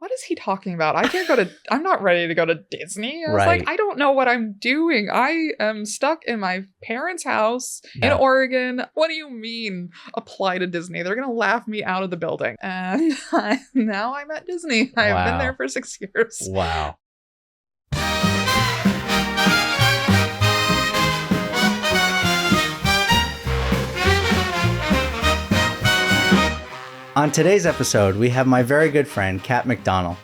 what is he talking about? I'm not ready to go to Disney. I was Right. like, I don't know what I'm doing. I am stuck in my parents' house in Yeah. Oregon. What do you mean apply to Disney? They're going to laugh me out of the building. And now I'm at Disney. I've been there for 6 years. Wow. On today's episode, we have my very good friend, Kat McDonnell.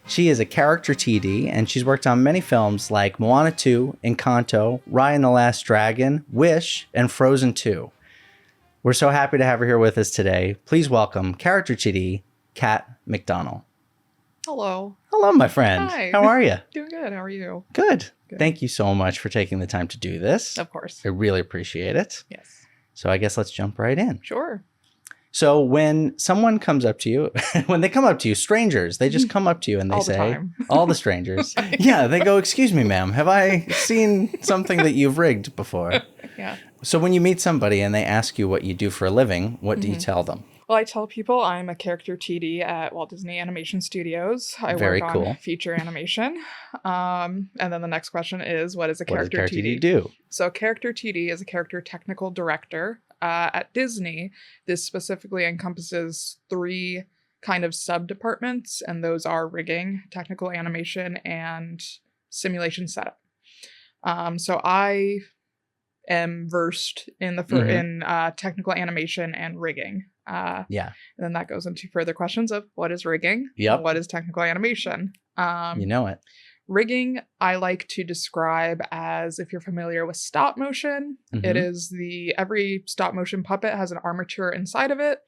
She is a character TD, and she's worked on many films like Moana 2, Encanto, Raya and the Last Dragon, Wish, and Frozen 2. We're so happy to have her here with us today. Please welcome character TD, Kat McDonnell. Hello. Hello, my friend. Hi. How are you? Doing good. How are you? Good. Thank you so much for taking the time to do this. Of course. I really appreciate it. Yes. So I guess let's jump right in. Sure. So when someone comes up to you, when they come up to you, strangers, they just come up to you and they All say, the time. all the strangers. Yeah, they go, excuse me, ma'am, have I seen something that you've rigged before? Yeah. So when you meet somebody and they ask you what you do for a living, what do you tell them? Well, I tell people I'm a character TD at Walt Disney Animation Studios. I Very work cool. on feature animation. And then the next question is, what is a character what does character TD? TD do? So character TD is a character technical director. At Disney, this specifically encompasses 3 kind of sub-departments, and those are rigging, technical animation, and simulation setup. So I am versed in the in technical animation and rigging. Yeah. And then that goes into further questions of what is rigging? Yep. What is technical animation? You know it. Rigging, I like to describe as, if you're familiar with stop motion, it is every stop motion puppet has an armature inside of it.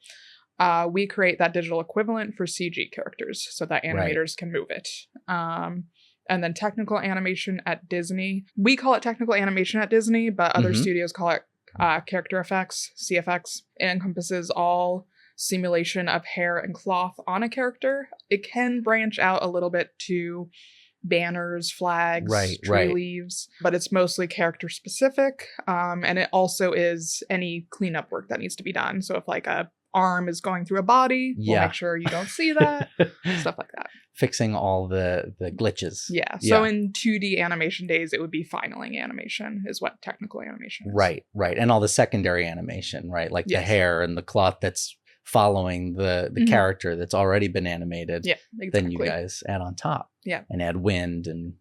We create that digital equivalent for CG characters so that animators can move it. And then technical animation at Disney, we call it technical animation at Disney, but other studios call it character effects, CFX. It encompasses all simulation of hair and cloth on a character. It can branch out a little bit to banners, flags, tree leaves, but it's mostly character specific. And it also is any cleanup work that needs to be done. So if like a arm is going through a body, we'll make sure you don't see that, stuff like that. Fixing all the glitches. Yeah. So in 2D animation days, it would be finaling animation is what technical animation is. Right. And all the secondary animation, right? Like the hair and the cloth that's following the character that's already been animated. Yeah, exactly. Then you guys add on top. Yeah. And add wind and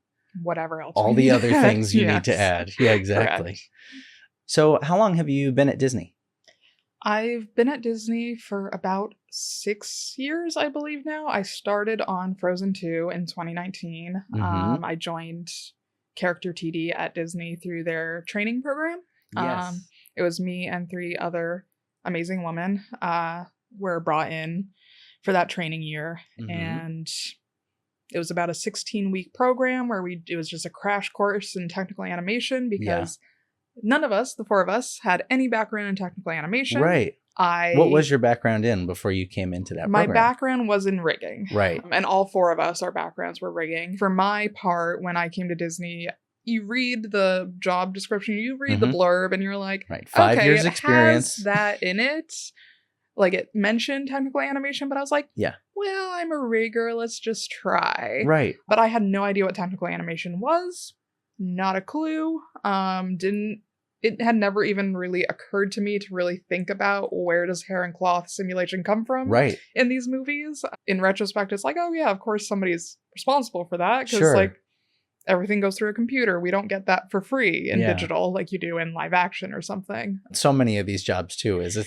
whatever else. All the other things you need to add. Yeah, exactly. Correct. So how long have you been at Disney? I've been at Disney for about 6 years, I believe now. I started on Frozen 2 in 2019. I joined Character TD at Disney through their training program. Yes. It was me and 3 other amazing women were brought in for that training year. And it was about a 16-week program where it was just a crash course in technical animation because none of us, the 4 of us, had any background in technical animation. Right. What was your background in before you came into that program? My background was in rigging. Right. And all 4 of us, our backgrounds were rigging. For my part, when I came to Disney, you read the job description, you read the blurb, and you're like, 5 years experience. Has that in it. Like it mentioned technical animation, but I was like, well, I'm a rigger. Let's just try. Right. But I had no idea what technical animation was. Not a clue. It had never even really occurred to me to really think about where does hair and cloth simulation come from in these movies. In retrospect, it's like, oh yeah, of course somebody's responsible for that because like everything goes through a computer. We don't get that for free in digital like you do in live action or something. So many of these jobs too it's the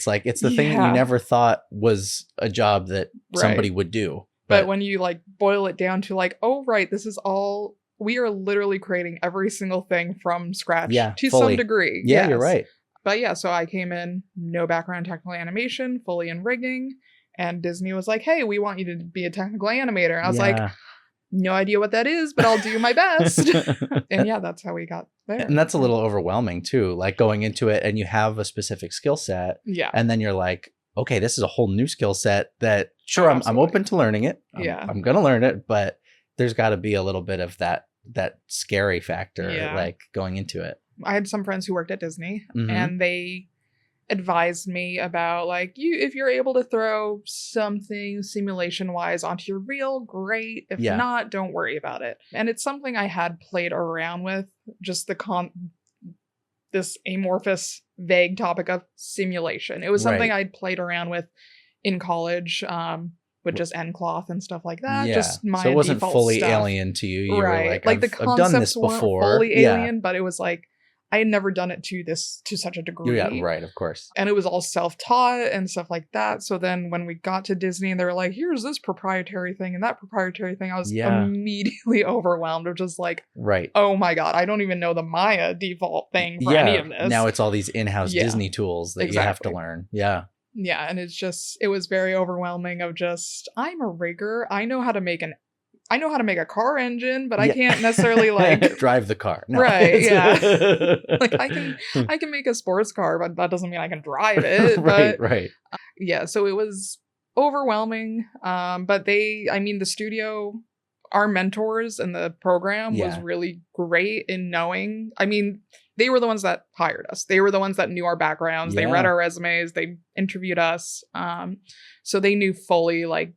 thing that you never thought was a job that somebody would do. But when you like boil it down to like, oh right, this is all, we are literally creating every single thing from scratch to some degree. Yeah, you're right. But yeah, so I came in, no background in technical animation, fully in rigging, and Disney was like, hey, we want you to be a technical animator. I was like, no idea what that is, but I'll do my best. And yeah, that's how we got there. And that's a little overwhelming too, like going into it and you have a specific skill set. Yeah. And then you're like, okay, this is a whole new skill set that I'm open to learning it. I'm going to learn it, but there's got to be a little bit of that scary factor, like going into it. I had some friends who worked at Disney and they advised me about like, if you're able to throw something simulation wise onto your reel, great. If Yeah. not, don't worry about it. And it's something I had played around with, just this amorphous, vague topic of simulation. It was something Right. I'd played around with in college, with just end cloth and stuff like that. Yeah. Just my So it wasn't default fully stuff. alien to you. You were like, the I've done this concepts weren't before. fully Yeah. alien, but it was like I had never done it to such a degree. Yeah, right, of course. And it was all self-taught and stuff like that. So then when we got to Disney and they were like, here's this proprietary thing and that proprietary thing, I was immediately overwhelmed of just like, right. Oh my God, I don't even know the Maya default thing for any of this. Now it's all these in-house Disney tools that you have to learn. Yeah. Yeah. And it was very overwhelming of just, I'm a rigger. I know how to make a car engine, but I can't necessarily like drive the car. No. Right. Yeah. Like I can make a sports car, but that doesn't mean I can drive it. Right. Yeah. So it was overwhelming. But the studio, our mentors in the program was really great in knowing, they were the ones that hired us. They were the ones that knew our backgrounds. They read our resumes. They interviewed us. So they knew fully like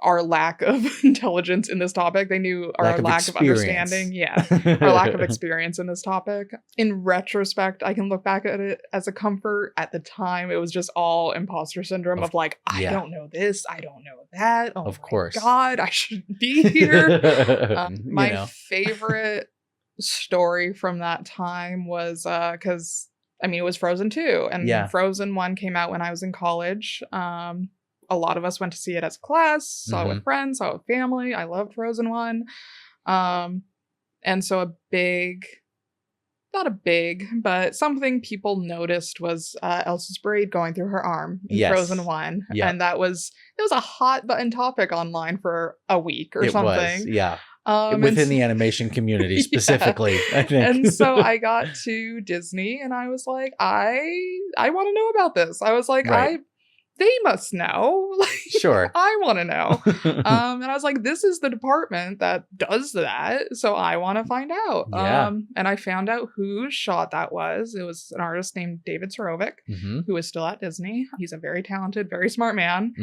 our lack of intelligence in this topic. They knew our lack of understanding. Yeah. Our lack of experience in this topic. In retrospect, I can look back at it as a comfort. At the time, it was just all imposter syndrome of like, I don't know this. I don't know that. Oh, of course. God, I shouldn't be here. My favorite story from that time was because, it was Frozen 2. And Frozen 1 came out when I was in college. A lot of us went to see it as a class, saw it with friends, saw it with family. I loved Frozen 1. And so but something people noticed was Elsa's braid going through her arm in Frozen 1. Yeah. And it was a hot button topic online for a week or something. Within the animation community specifically, I think. And so I got to Disney and I was like, I want to know about this. I was like, they must know. Sure. I want to know. And I was like, this is the department that does that. So I want to find out. Yeah. And I found out whose shot that was. It was an artist named David Sorovic, who is still at Disney. He's a very talented, very smart man.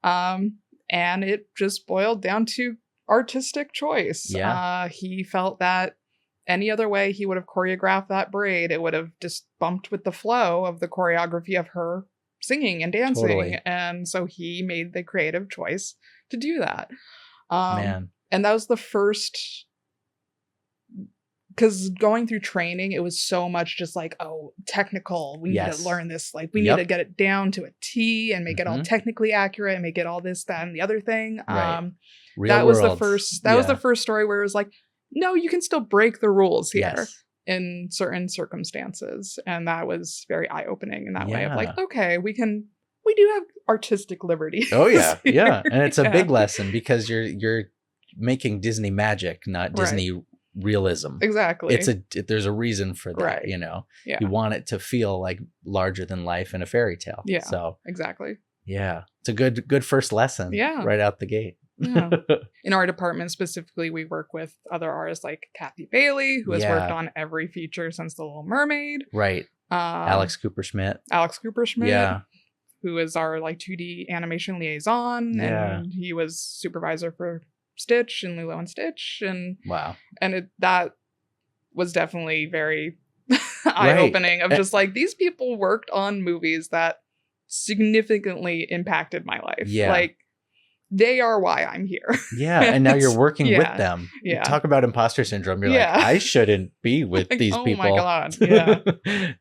And it just boiled down to artistic choice. Yeah. He felt that any other way he would have choreographed that braid, it would have just bumped with the flow of the choreography of her singing and dancing. Totally. And so he made the creative choice to do that. Man. And that was the first, because going through training, it was so much just like, oh, technical. We need to learn this. Like we need to get it down to a T and make it all technically accurate and make it all this, that, and the other thing. That was the first story where it was like, no, you can still break the rules here. In certain circumstances. And that was very eye-opening in that way of like, okay, we do have artistic liberty. Oh yeah. Yeah. And it's a big lesson because you're making Disney magic, not Disney realism. Exactly. There's a reason for that, you want it to feel like larger than life in a fairy tale. Yeah. So exactly. Yeah. It's a good first lesson. Yeah. Right out the gate. Yeah. In our department specifically, we work with other artists like Kathy Bailey, who has worked on every feature since The Little Mermaid. Right. Alex Cooper Schmidt. Yeah. Who is our like 2D animation liaison. Yeah. And he was supervisor for Stitch and Lilo and Stitch. And wow. And that was definitely very eye-opening of just like, these people worked on movies that significantly impacted my life. Yeah. Like, they are why I'm here. Yeah. And now you're working with them. Yeah. You talk about imposter syndrome. You're like, I shouldn't be with these people. Oh my God. Yeah.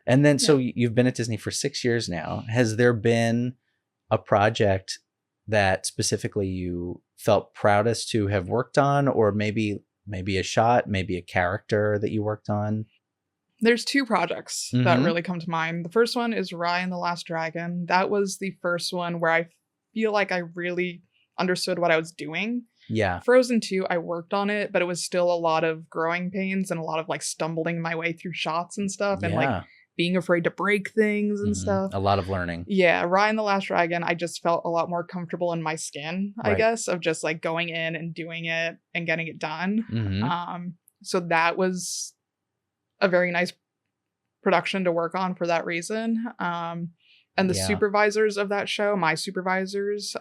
And then, so you've been at Disney for 6 years now. Has there been a project that specifically you felt proudest to have worked on, or maybe a shot, maybe a character that you worked on? There's two projects that really come to mind. The first one is Raya and the Last Dragon. That was the first one where I feel like I really understood what I was doing. Yeah. Frozen 2, I worked on it, but it was still a lot of growing pains and a lot of like stumbling my way through shots and stuff and like being afraid to break things and stuff. A lot of learning. Yeah. Raya and the Last Dragon, I just felt a lot more comfortable in my skin, I guess, of just like going in and doing it and getting it done. So that was a very nice production to work on for that reason. And the Yeah. supervisors of that show, my supervisors,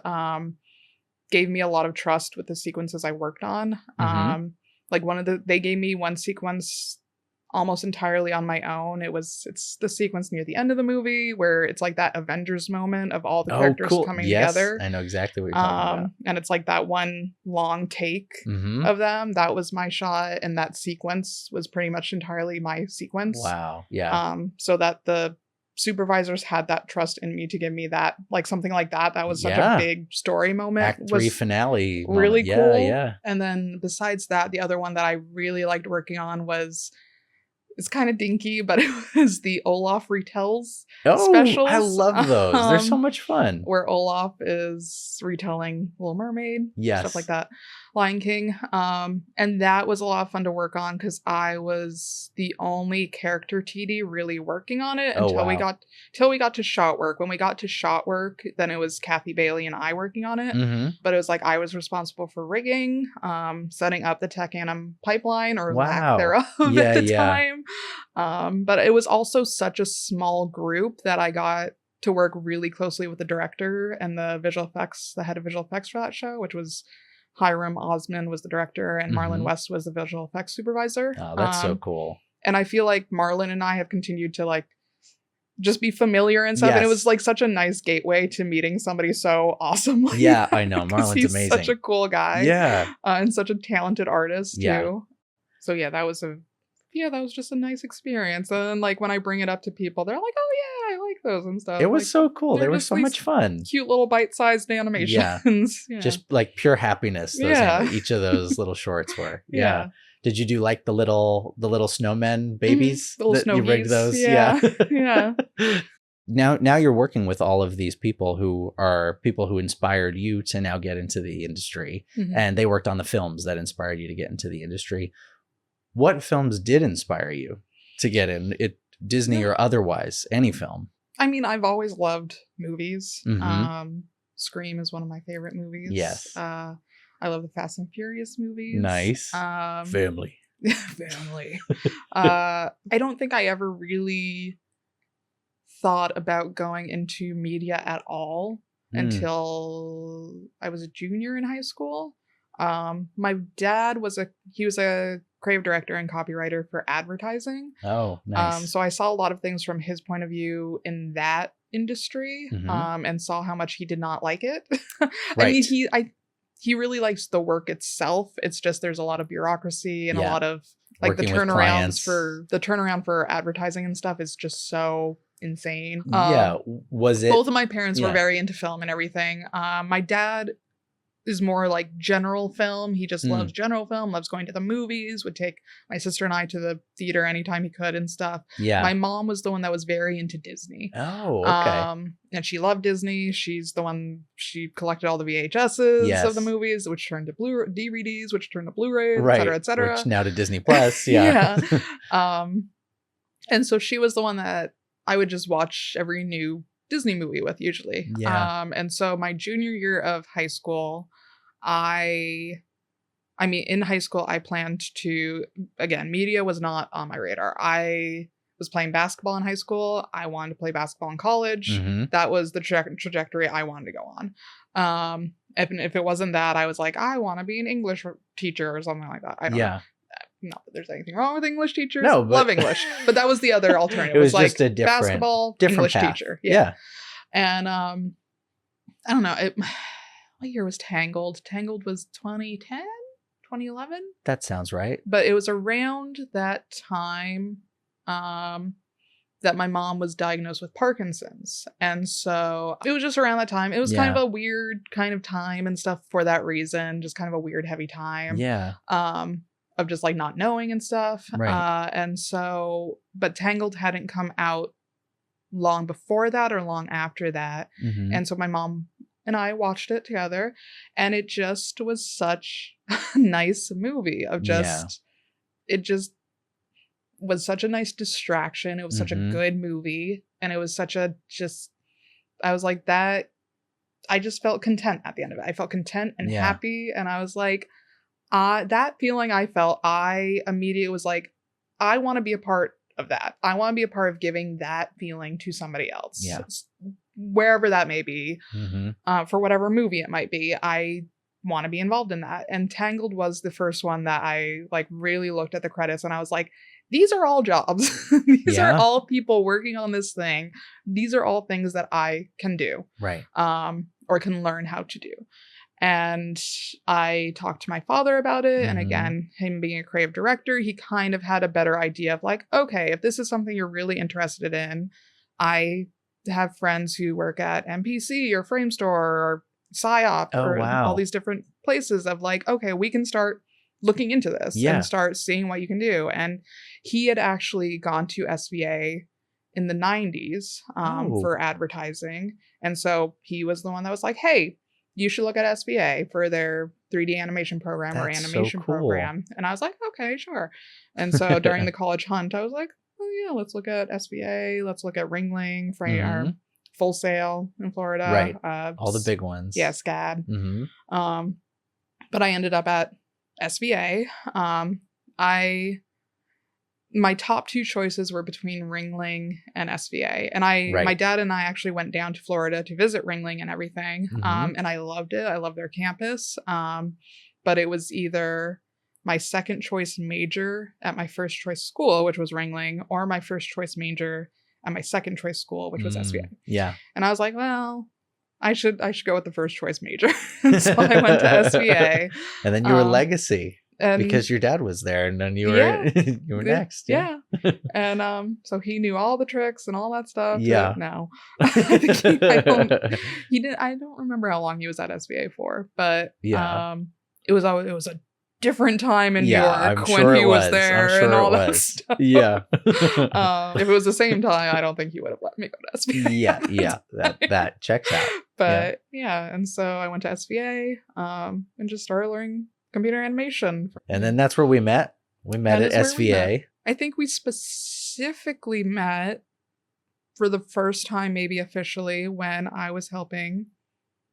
gave me a lot of trust with the sequences I worked on. Like they gave me one sequence almost entirely on my own. It's the sequence near the end of the movie where it's like that Avengers moment of all the characters coming together. I know exactly what you're talking about. And it's like that one long take of them. That was my shot, and that sequence was pretty much entirely my sequence. Wow. Yeah. So that the supervisors had that trust in me to give me that, like something like that. That was such a big story moment. Act 3 finale. Really moment. cool. Yeah. And then besides that, the other one that I really liked working on was, it's kind of dinky, but it was the Olaf retells specials. I love those. They're so much fun. Where Olaf is retelling Little Mermaid, stuff like that, Lion King. And that was a lot of fun to work on because I was the only character TD really working on it until we got to shot work. When we got to shot work, then it was Kathy Bailey and I working on it. But it was like I was responsible for rigging, setting up the tech anim pipeline or lack thereof at the time. But it was also such a small group that I got to work really closely with the director and the head of visual effects for that show, which was Hiram Osman was the director and Marlon West was the visual effects supervisor. Oh, that's so cool. And I feel like Marlon and I have continued to like just be familiar and stuff. And it was like such a nice gateway to meeting somebody so awesome. Yeah, I know. Marlon's he's amazing. Such a cool guy. Yeah. And such a talented artist too. Yeah. So that was just a nice experience. And then, like when I bring it up to people, they're like, "Oh yeah, I like those and stuff." It was like, so cool. They were so much fun. Cute little bite-sized animations. Yeah. Just like pure happiness. Each of those little shorts were. Yeah. Did you do like the little snowmen babies? The little you rigged those? Yeah. Yeah. Now you're working with all of these people who are people who inspired you to now get into the industry, and they worked on the films that inspired you to get into the industry. What films did inspire you to get in it, Disney or otherwise, any film? I mean, I've always loved movies. Scream is one of my favorite movies. Yes. I love the Fast and Furious movies. Nice. Family. Family. I don't think I ever really thought about going into media at all until I was a junior in high school. My dad was a creative director and copywriter for advertising. Oh, nice. So I saw a lot of things from his point of view in that industry, and saw how much he did not like it. I mean, he really likes the work itself. It's just there's a lot of bureaucracy and a lot of like working the turnaround for advertising and stuff is just so insane. Was it? Both of my parents were very into film and everything. My dad is more like general film. He just loves general film, loves going to the movies, would take my sister and I to the theater anytime he could and stuff. Yeah. My mom was the one that was very into Disney. Oh, okay. And she loved Disney. She's the one, she collected all the VHSs of the movies, which turned to DVDs, which turned to Blu-rays, et cetera, et cetera. Which now to Disney Plus. Yeah. And so she was the one that I would just watch every new Disney movie with usually. Yeah. And so my junior year of high school, in high school, I planned to, again, media was not on my radar. I was playing basketball in high school. I wanted to play basketball in college. That was the trajectory I wanted to go on. If it wasn't that, I was like, I want to be an English teacher or something like that. I don't know. Not that there's anything wrong with English teachers. No, but love English. But that was the other alternative. It was like just a different English path. Teacher. Yeah. And I don't know. What year was Tangled? Tangled was 2010, 2011? That sounds right. But it was around that time that my mom was diagnosed with Parkinson's. And so it was just around that time. It was kind of a weird kind of time and stuff for that reason. Just kind of a weird, heavy time. Yeah. Of just like not knowing and stuff. Right. And so, but Tangled hadn't come out long before that or long after that. And so my mom and I watched it together, and it just was such a nice movie of just, it just was such a nice distraction. It was such a good movie. And it was such a I was like that. I just felt content at the end of it. I felt content and happy. And I was like, that feeling I felt, I immediately was like, I want to be a part of that. I want to be a part of giving that feeling to somebody else. Yeah. Wherever that may be, Mm-hmm. for whatever movie it might be, I want to be involved in that. And Tangled was the first one that I like really looked at the credits and I was like, these are all jobs. These are Yeah. all people working on this thing. These are all things that I can do. Right. Or can learn how to do. And I talked to my father about it. And again, him being a creative director, he kind of had a better idea of like, okay, if this is something you're really interested in, I have friends who work at MPC or Framestore or PsyOp or all these different places of like, okay, we can start looking into this and start seeing what you can do. And he had actually gone to SVA in the 90s for advertising. And so he was the one that was like, hey, you should look at SVA for their 3D animation program or animation program. And I was like, okay, sure. And so during the college hunt, I was like, oh yeah, let's look at SVA. Let's look at Ringling, or Full Sail in Florida. Right. All the big ones. Yeah, SCAD. But I ended up at SVA. My top two choices were between Ringling and SVA. And my dad and I actually went down to Florida to visit Ringling and everything. And I loved it. I loved their campus. But it was either my second choice major at my first choice school, which was Ringling, or my first choice major at my second choice school, which was SVA. Yeah. And I was like, well, I should go with the first choice major. So I went to SVA. And then you were legacy. Because your dad was there, and then you were you were next. Yeah. And so he knew all the tricks and all that stuff. Yeah. No. I don't remember how long he was at SVA for, but it was a different time in New York when he was there and all that stuff. Yeah. If it was the same time, I don't think he would have let me go to SVA. Yeah. That checks out. But and so I went to SVA and just started learning computer animation. And then that's where we met. We met at SVA. I think we specifically met for the first time, maybe officially, when I was helping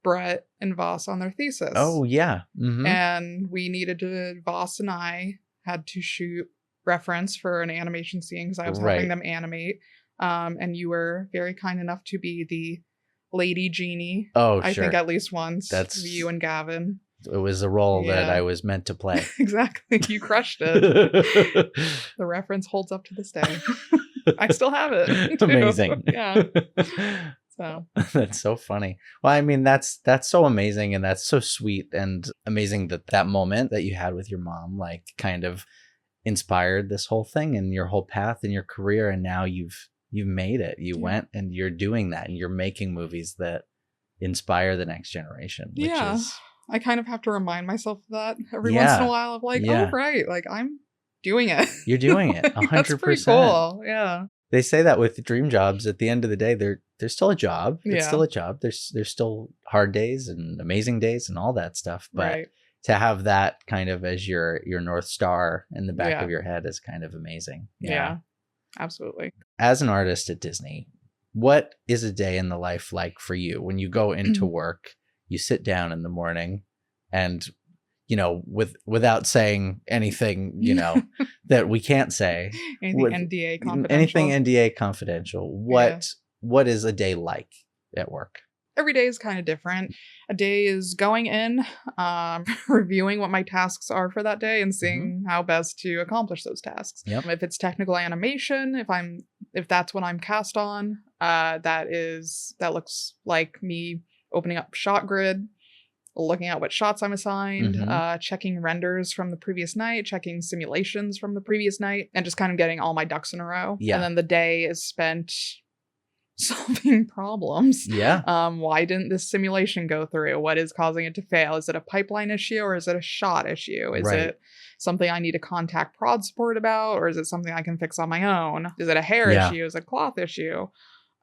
Brett and Voss on their thesis. Oh, yeah. And we needed to, Voss and I had to shoot reference for an animation scene because I was helping them animate. And you were very kind enough to be the Lady Genie. Oh, I think at least once. That's you and Gavin. It was a role that I was meant to play. Exactly. You crushed it. The reference holds up to this day. I still have it. Too. Amazing. Yeah. So that's so funny. Well, I mean, that's so amazing, and that's so sweet and amazing that moment that you had with your mom, like, kind of inspired this whole thing and your whole path in your career, and now you've made it. You went and you're doing that, and you're making movies that inspire the next generation. Which is I kind of have to remind myself of that every once in a while of like, oh, right. Like, I'm doing it. You're doing it 100%. That's pretty cool. Yeah. They say that with dream jobs, at the end of the day, there's still a job. It's still a job. There's still hard days and amazing days and all that stuff. But to have that kind of as your North Star in the back of your head is kind of amazing. Yeah, absolutely. As an artist at Disney, what is a day in the life like for you when you go into work? You sit down in the morning and, without saying anything, that we can't say. Anything NDA confidential. Anything NDA confidential. What is a day like at work? Every day is kind of different. A day is going in, reviewing what my tasks are for that day and seeing how best to accomplish those tasks. Yep. If it's technical animation, if that's what I'm cast on, that looks like me opening up shot grid, looking at what shots I'm assigned, checking renders from the previous night, checking simulations from the previous night, and just kind of getting all my ducks in a row. Yeah. And then the day is spent solving problems. Yeah. Why didn't this simulation go through? What is causing it to fail? Is it a pipeline issue or is it a shot issue? Is it something I need to contact prod support about, or is it something I can fix on my own? Is it a hair issue? Is it a cloth issue?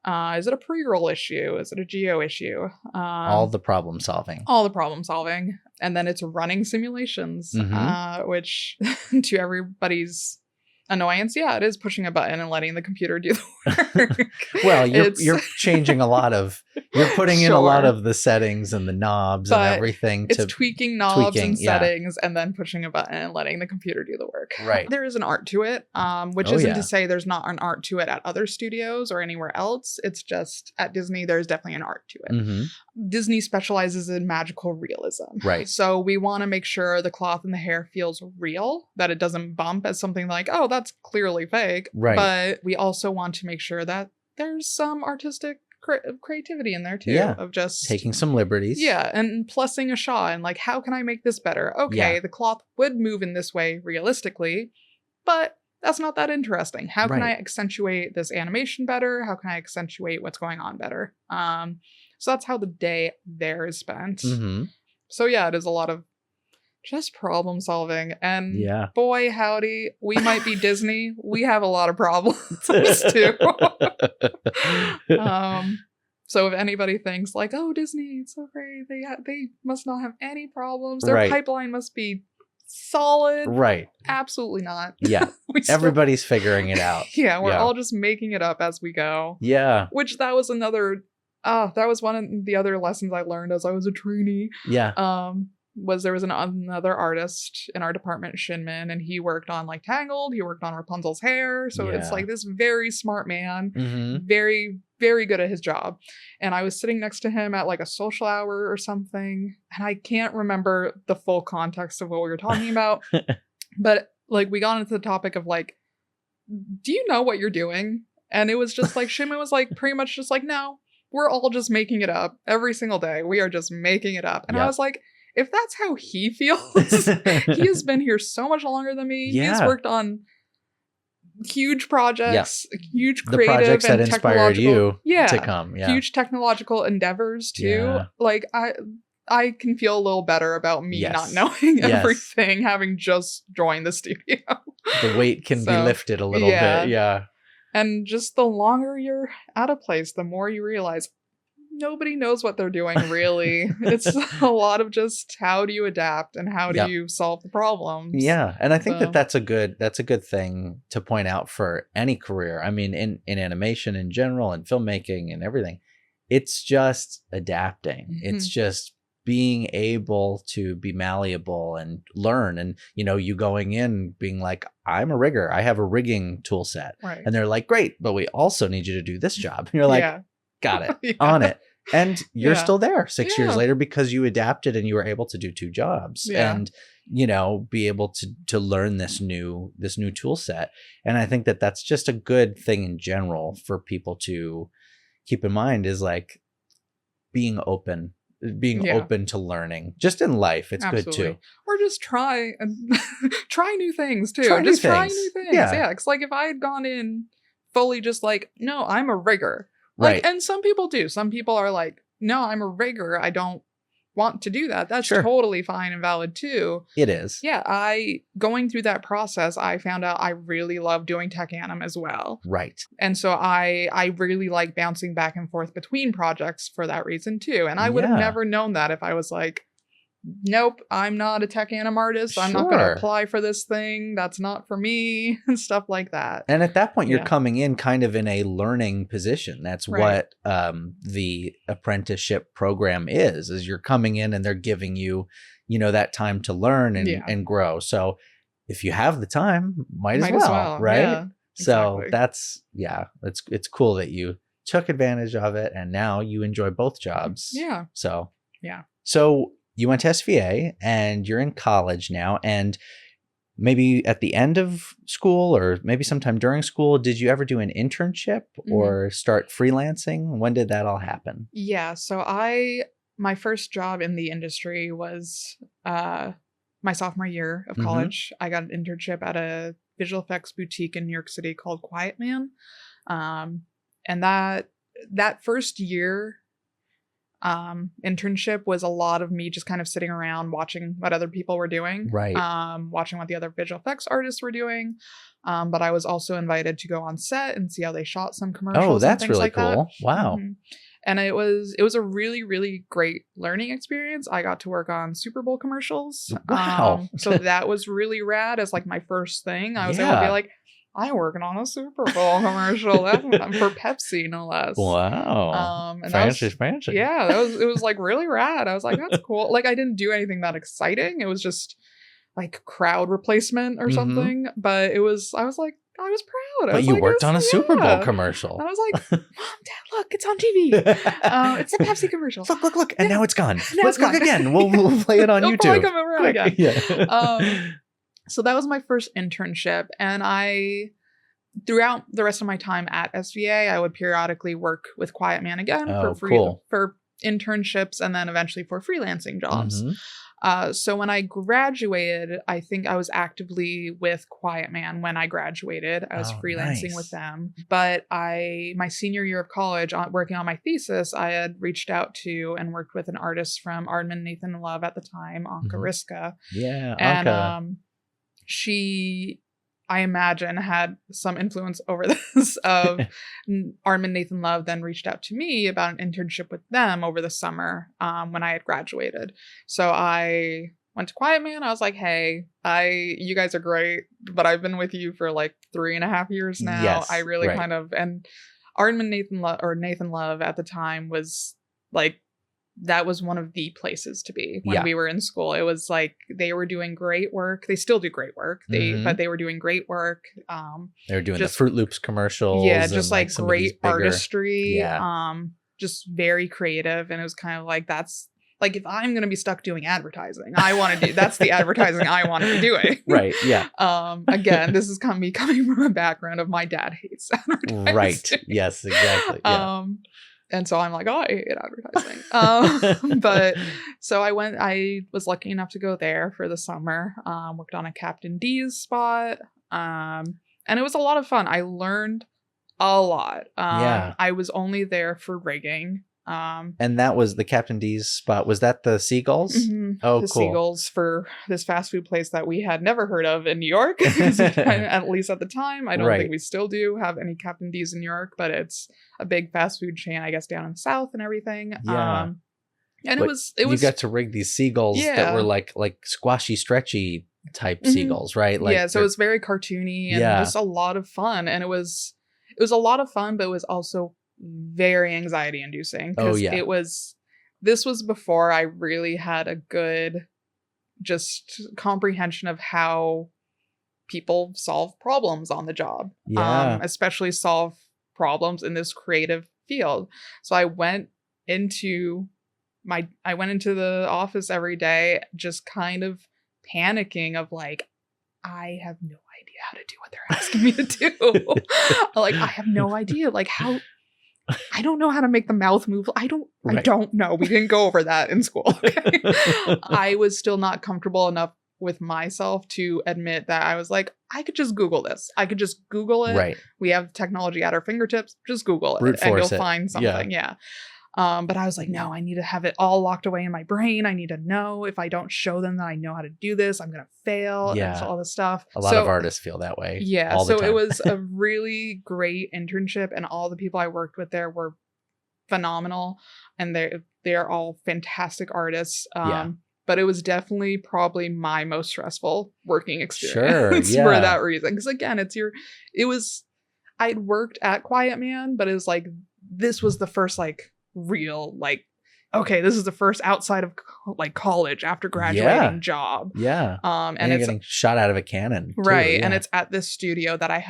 Is it a pre-roll issue? Is it a geo issue? All the problem solving. And then it's running simulations, which to everybody's annoyance, it is pushing a button and letting the computer do the work. Well, you're changing a lot of You're putting in a lot Sure. of the settings and the knobs and But everything it's to tweaking knobs and yeah. settings and then pushing a button and letting the computer do the work. Right. There is an art to it, which Oh, isn't yeah. to say there's not an art to it at other studios or anywhere else. It's just at Disney, there's definitely an art to it. Mhm. Disney specializes in magical realism. Right. So we want to make sure the cloth and the hair feels real, that it doesn't bump as something like, oh, that's clearly fake. Right. But we also want to make sure that there's some artistic creativity in there too, Yeah. of just Taking some liberties. yeah, and plussing a shot and like, how can I make this better? Okay, Yeah. the cloth would move in this way realistically, but that's not that interesting. How can I Right. accentuate this animation better? How can I accentuate what's going on better? So that's how the day there is spent. Mhm. So yeah, it is a lot of just problem solving. And Yeah. boy, howdy, we might be Disney. We have a lot of problems too. So if anybody thinks like, oh, Disney, it's so great, they must not have any problems. Their Right. pipeline must be solid. Right. Absolutely not. Yeah. We still- Everybody's figuring it out. yeah, we're Yeah. all just making it up as we go. Yeah. Which that was another. That was one of the other lessons I learned as I was a trainee. Yeah. Was there was another artist in our department, Shinmin, and he worked on like Tangled. He worked on Rapunzel's hair. So it's Yeah. like this very smart man, Mhm. very, very good at his job. And I was sitting next to him at like a social hour or something, and I can't remember the full context of what we were talking about. But like we got into the topic of like, do you know what you're doing? And it was just like Shinmin was like pretty much just like, no, we're all just making it up every single day. We are just making it up. And I Yep. was like, if that's how he feels, he has been here so much longer than me. He has Yeah. worked on huge projects, huge The creative projects that and inspired technological- you to come. Yeah. huge technological endeavors too. Yeah. Like I can feel a little better about me Yes. not knowing Yes. everything, having just joined the studio. The weight can be So, lifted a little yeah. bit. Yeah. And just the longer you're at a place, the more you realize nobody knows what they're doing, really. It's a lot of just how do you adapt and how do Yep. you solve the problems. Yeah, and I think So- that's a good thing to point out for any career. I mean, in animation in general and filmmaking and everything, it's just adapting. It's just being able to be malleable and learn. And you going in being like, I'm a rigger. I have a rigging tool set, Right. and they're like, great, but we also need you to do this job. And you're like, yeah. got it, Yeah. on it. And you're Yeah. still there 6 years Yeah. later because you adapted and you were able to do 2 jobs Yeah. and be able to learn this new tool set. And I think that that's just a good thing in general for people to keep in mind, is like being open to learning just in life. It's good too. Or just try and try new things too. Try new just try things. new things. Yeah. Yeah. It's like if I had gone in fully just like, no, I'm a rigger. Right. Like, and some people do. Some people are like, no, I'm a rigger. I don't want to do that. That's Sure. totally fine and valid too. It is. Yeah, going through that process, I found out I really love doing tech anim as well. Right. And so I really like bouncing back and forth between projects for that reason too. And I would have Yeah. never known that if I was like, nope, I'm not a tech anim artist. I'm not going Sure. to apply for this thing. That's not for me and stuff like that. And at that point, you're Yeah. coming in kind of in a learning position. That's Right. what the apprenticeship program is you're coming in and they're giving you, that time to learn and, Yeah. and grow. So if you have the time, might as Might well, right? Yeah, So exactly. it's cool that you took advantage of it and now you enjoy both jobs. Yeah. So, Yeah. So you went to SVA and you're in college now, and maybe at the end of school or maybe sometime during school, did you ever do an internship or start freelancing? When did that all happen? Yeah. So my first job in the industry was my sophomore year of college. I got an internship at a visual effects boutique in New York City called Quiet Man. And that first year internship was a lot of me just kind of sitting around watching what other people were doing. Right. Watching what the other visual effects artists were doing. But I was also invited to go on set and see how they shot some commercials. Oh, that's and things really like that. cool. Wow. Mhm. And it was a really, really great learning experience. I got to work on Super Bowl commercials. Wow. So that was really rad as like my first thing. I was able to Yeah. be like, I'm working on a Super Bowl commercial for Pepsi, no less. Wow. And Fancy, that was, fancy. yeah, it was like really rad. I was like, that's cool. Like I didn't do anything that exciting. It was just like crowd replacement or something. But I was like, I was proud. But you worked on a Super Bowl And commercial. I was like, Mom, Dad, look, it's on TV. It's a Pepsi commercial. Look. And now it's gone. Now Let's look again. We'll play it on It'll YouTube. probably come around again. Yeah. So that was my first internship. And throughout the rest of my time at SVA, I would periodically work with Quiet Man again for internships and then eventually for freelancing jobs. So when I graduated, I think I was actively with Quiet Man when I graduated. I was freelancing with them. But my senior year of college, working on my thesis, I had reached out to and worked with an artist from Ardman Nathan Love at the time, Anka Riska. Yeah, Anka. And she, I imagine, had some influence over this of Ardman Nathan Love then reached out to me about an internship with them over the summer when I had graduated. So I went to Quiet Man. I was like, hey, you guys are great, but I've been with you for like 3.5 years now. Yes, I really and Ardman Nathan Love at the time was like, that was one of the places to be when we were in school. It was like they were doing great work. They still do great work. But they were doing great work. They were doing the Fruit Loops commercials. Yeah, just like great artistry. Yeah. Just very creative. And it was kind of like, that's like, if I'm going to be stuck doing advertising, that's the advertising I want to be doing. Right. Yeah. Again, this is me coming from a background of my dad hates advertising. Right. Yes, exactly. Yeah. And so I'm like, oh, I hate advertising. But so I was lucky enough to go there for the summer, worked on a Captain D's spot. And it was a lot of fun. I learned a lot. I was only there for rigging. And that was the Captain D's spot. Was that the Seagulls? Oh, the cool. Seagulls for this fast food place that we had never heard of in New York. At least at the time. I don't think we still do have any Captain D's in New York, but it's a big fast food chain, I guess, down in the South and everything. Yeah. And but it was you got to rig these seagulls that were like squashy, stretchy type seagulls, right? Like so it was very cartoony and just a lot of fun. And it was a lot of fun, but it was also very anxiety inducing because this was before I really had a good just comprehension of how people solve problems on the job, especially solve problems in this creative field. So I went into the office every day just kind of panicking of like, I have no idea how to do what they're asking me to do. Like, I have no idea. Like, how I don't know how to make the mouth move. I don't know. We didn't go over that in school. Okay? I was still not comfortable enough with myself to admit that I was like, I could just Google this. I could just Google it. Right. We have technology at our fingertips. Just Google Brute it and you'll force find something. Yeah. But I was like, no, I need to have it all locked away in my brain. I need to know if I don't show them that I know how to do this, I'm going to fail. Yeah. And all this stuff. A lot of artists feel that way. Yeah. All the So time. it was a really great internship and all the people I worked with there were phenomenal. And they're all fantastic artists. But it was definitely probably my most stressful working experience for that reason. Because again, I'd worked at Quiet Man, but it was like, this was the first like real, like, okay, this is the first outside of like college after graduating job. Yeah. And you're getting shot out of a cannon. Right. And it's at this studio that I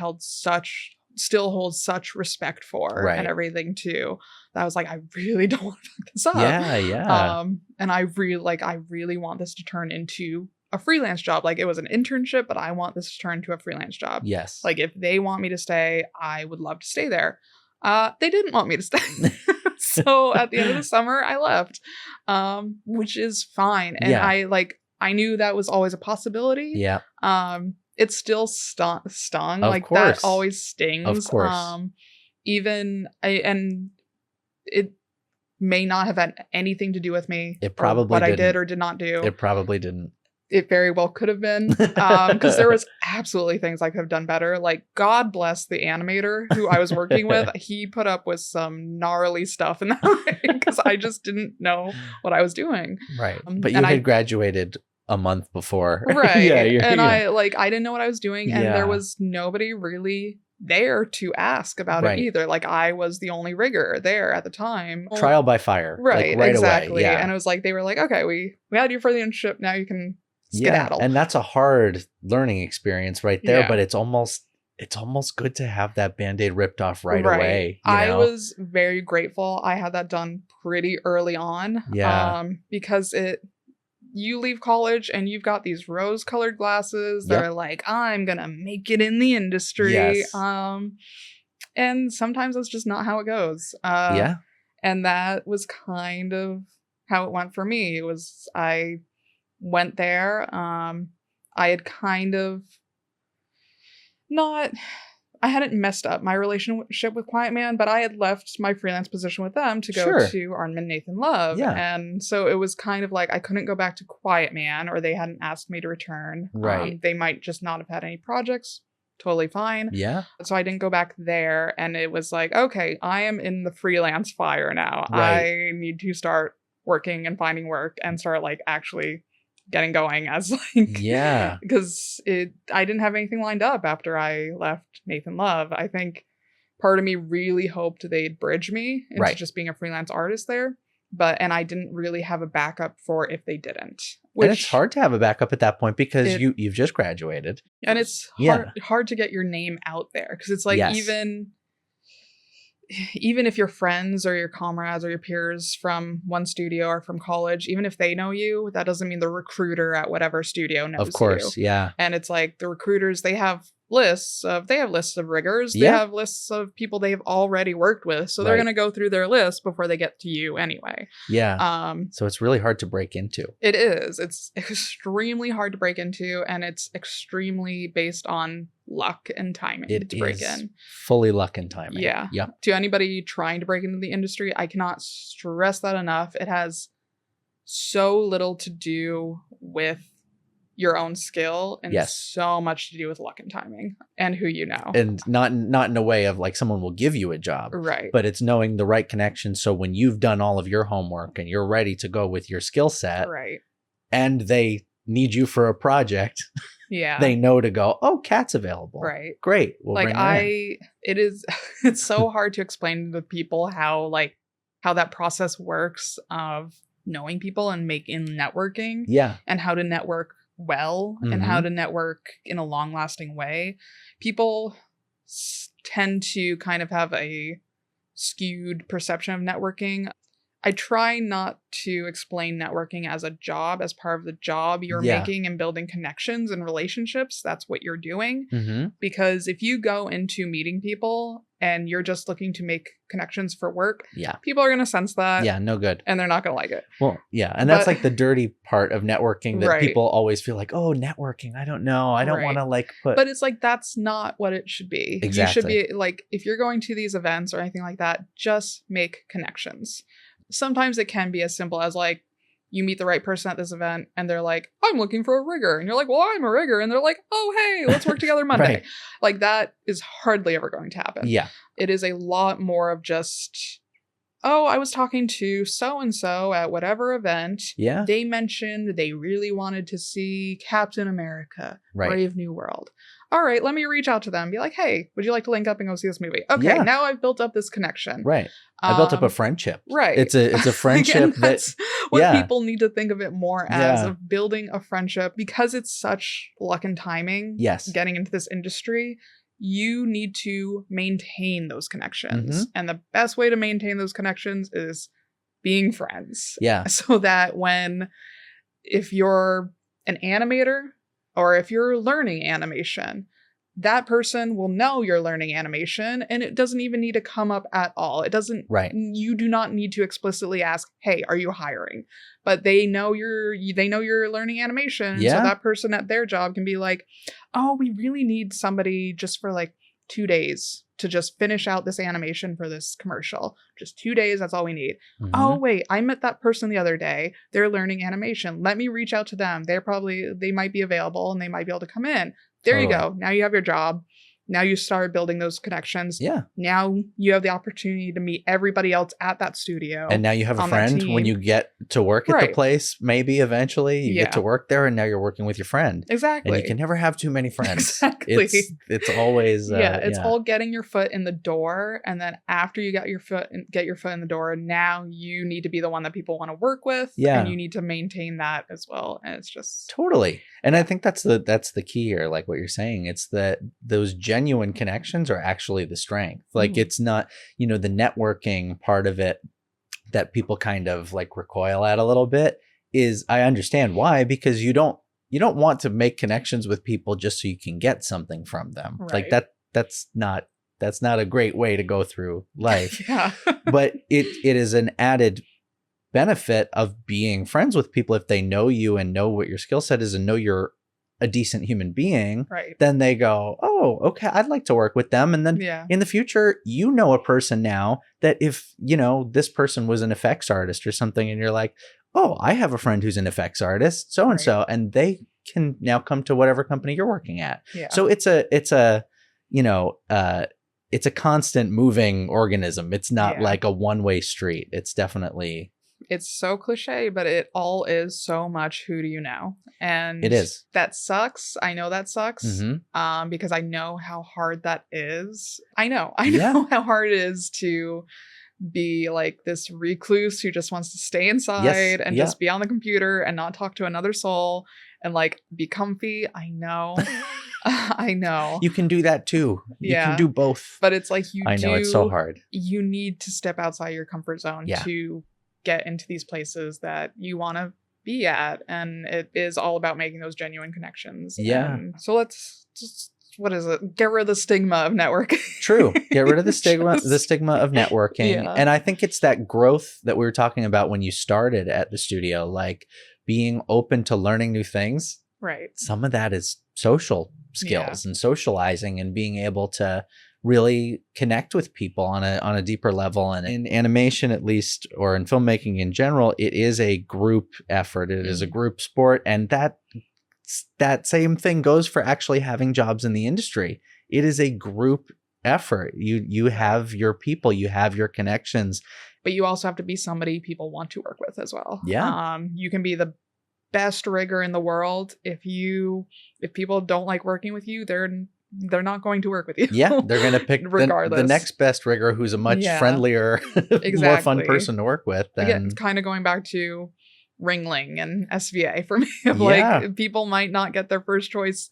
still hold such respect for and everything too. That I was like, I really don't want to fuck this up. Yeah. And I really want this to turn into a freelance job. Like, it was an internship, but I want this to turn into a freelance job. Yes. Like, if they want me to stay, I would love to stay there. They didn't want me to stay. So at the end of the summer, I left, which is fine. And I knew that was always a possibility. Yeah. It still stung. Of like, course. That always stings. Of course. And it may not have had anything to do with me. It probably what didn't. I did or did not do. It probably didn't. It very well could have been, because there was absolutely things I could have done better. Like, God bless the animator who I was working with. He put up with some gnarly stuff in that way because I just didn't know what I was doing. Right. But you had graduated a month before. Right. Yeah, And yeah. I didn't know what I was doing, and there Yeah. was nobody really there to ask about it Right. either. Like, I was the only rigger there at the time. Trial by fire. Right, Like right exactly. away. Yeah. And it was like, they were like, okay, we had you for the internship, now you can Yeah. skedaddle. And that's a hard learning experience right there, Yeah. but it's almost good to have that Band-Aid ripped off right away. You I know? was very grateful I had that done pretty early on. Yeah. Because you leave college and you've got these rose-colored glasses that Yep. are like, I'm gonna make it in the industry. Yes. And sometimes that's just not how it goes. Yeah. And that was kind of how it went for me. It was, I went there. I had kind of not, I hadn't messed up my relationship with Quiet Man, but I had left my freelance position with them to go Sure. to Arnman Nathan Love. Yeah. And so it was kind of like I couldn't go back to Quiet Man, or they hadn't asked me to return. Right. They might just not have had any projects. Totally fine. Yeah. So I didn't go back there, and it was like, okay, I am in the freelance fire now. Right. I need to start working and finding work and start like actually getting going as like, Yeah. because I didn't have anything lined up after I left Nathan Love. I think part of me really hoped they'd bridge me into Right. just being a freelance artist there, and I didn't really have a backup for if they didn't. And it's hard to have a backup at that point because It- you've just graduated. And it's Yeah. hard to get your name out there, because it's like, Yes. even if your friends or your comrades or your peers from one studio or from college, even if they know you, that doesn't mean the recruiter at whatever studio knows Of course. you. Yeah. And it's like the recruiters, they have lists of riggers. They Yeah. have lists of people they've already worked with. So they're Right. going to go through their list before they get to you anyway. Yeah. So it's really hard to break into. It is. It's extremely hard to break into, and it's extremely based on luck and timing to break in. Fully luck and timing. Yeah. Yep. To anybody trying to break into the industry, I cannot stress that enough. It has so little to do with your own skill, and Yes. so much to do with luck and timing and who you know. And not in a way of like someone will give you a job. Right. But it's knowing the right connection. So when you've done all of your homework and you're ready to go with your skill set, Right. and they need you for a project, Yeah. they know to go, oh, Kat's available. Right. Great. We'll Like bring her in. it's so hard to explain to people how that process works of knowing people and making networking, Yeah. and how to network well, and how to network in a long lasting way. People tend to kind of have a skewed perception of networking. I try not to explain networking as a job, as part of the job you're Yeah. making and building connections and relationships. That's what you're doing. Mm-hmm. Because if you go into meeting people and you're just looking to make connections for work, Yeah. people are going to sense that. Yeah. No good. And they're not going to like it. Well, yeah. And that's But- like the dirty part of networking that Right. people always feel like, oh, networking. I don't know. I don't Right. want to like put. But it's like, that's not what it should be. You should Exactly. be like, if you're going to these events or anything like that, just make connections. Sometimes it can be as simple as like, you meet the right person at this event and they're like, I'm looking for a rigger. And you're like, well, I'm a rigger. And they're like, oh, hey, let's work together Monday. Right. Like, that is hardly ever going to happen. Yeah. It is a lot more of just, oh, I was talking to so-and-so at whatever event. Yeah. They mentioned they really wanted to see Captain America, Right. Brave New World. All right, let me reach out to them. Be like, hey, would you like to link up and go see this movie? Okay, Yeah. now I've built up this connection. Right. I built up a Um, friendship. Right. It's a friendship Again, that that's what yeah. people need to think of it more as, Yeah. of building a friendship, because it's such luck and timing. Yes. Getting into this industry, you need to maintain those connections. And the best way to maintain those connections is being friends. Yeah. So that if you're an animator or if you're learning animation, that person will know you're learning animation, and it doesn't even need to come up at all. It doesn't, Right. you do not need to explicitly ask, hey, are you hiring? But they know you're learning animation. Yeah. So that person at their job can be like, oh, we really need somebody just for like 2 days to just finish out this animation for this commercial. Just 2 days, that's all we need. Mhm. Oh, wait, I met that person the other day. They're learning animation. Let me reach out to them. They might be available and they might be able to come in. There you Totally. go. Now you have your job. Now you start building those connections. Yeah. Now you have the opportunity to meet everybody else at that studio. And now you have a on that friend when team. you get to work at the Right. place, maybe eventually you get to work there, and now you're working with your friend. Exactly. And you can never have too many friends. Exactly. It's always it's all getting your foot in the door, and then after you get your foot in the door, now you need to be the one that people want to work with, and you need to maintain that as well. And it's just totally. And I think that's the key here, like what you're saying. It's that those genuine connections are actually the strength. Like it's not, the networking part of it that people kind of like recoil at a little bit is, I understand why, because you don't want to make connections with people just so you can get something from them. Right. Like that's not a great way to go through life. Yeah. But it is an added benefit of being friends with people. If they know you and know what your skill set is and know you're a decent human being, right, then they go, oh, okay, I'd like to work with them. And then in the future, a person now that if, this person was an effects artist or something, and you're like, oh, I have a friend who's an effects artist, so-and-so, and they can now come to whatever company you're working at. Yeah. So it's a constant moving organism. It's not like a one-way street. It's definitely... It's so cliche, but it all is so much who do you know? And it is. That sucks. I know that sucks. Because I know how hard that is. I know how hard it is to be like this recluse who just wants to stay inside and just be on the computer and not talk to another soul and like be comfy. I know. I know. You can do that too. You can do both. But it's like I know it's so hard. You need to step outside your comfort zone to get into these places that you want to be at, and it is all about making those genuine connections. And so let's just, what is it, get rid of the stigma of networking. True. Get rid of the stigma of networking. And I think it's that growth that we were talking about when you started at the studio, like being open to learning new things. Right. Some of that is social skills and socializing and being able to really connect with people on a deeper level. And in animation, at least, or in filmmaking in general, it is a group effort. It is a group sport. And that same thing goes for actually having jobs in the industry. It is a group effort. You have your people, you have your connections. But you also have to be somebody people want to work with as well. Yeah. You can be the best rigger in the world. If people don't like working with you, they're not going to work with you. Yeah, they're going to pick the next best rigger who's a much friendlier, more fun person to work with. Again, it's kind of going back to Ringling and SVA for me. Like, people might not get their first choice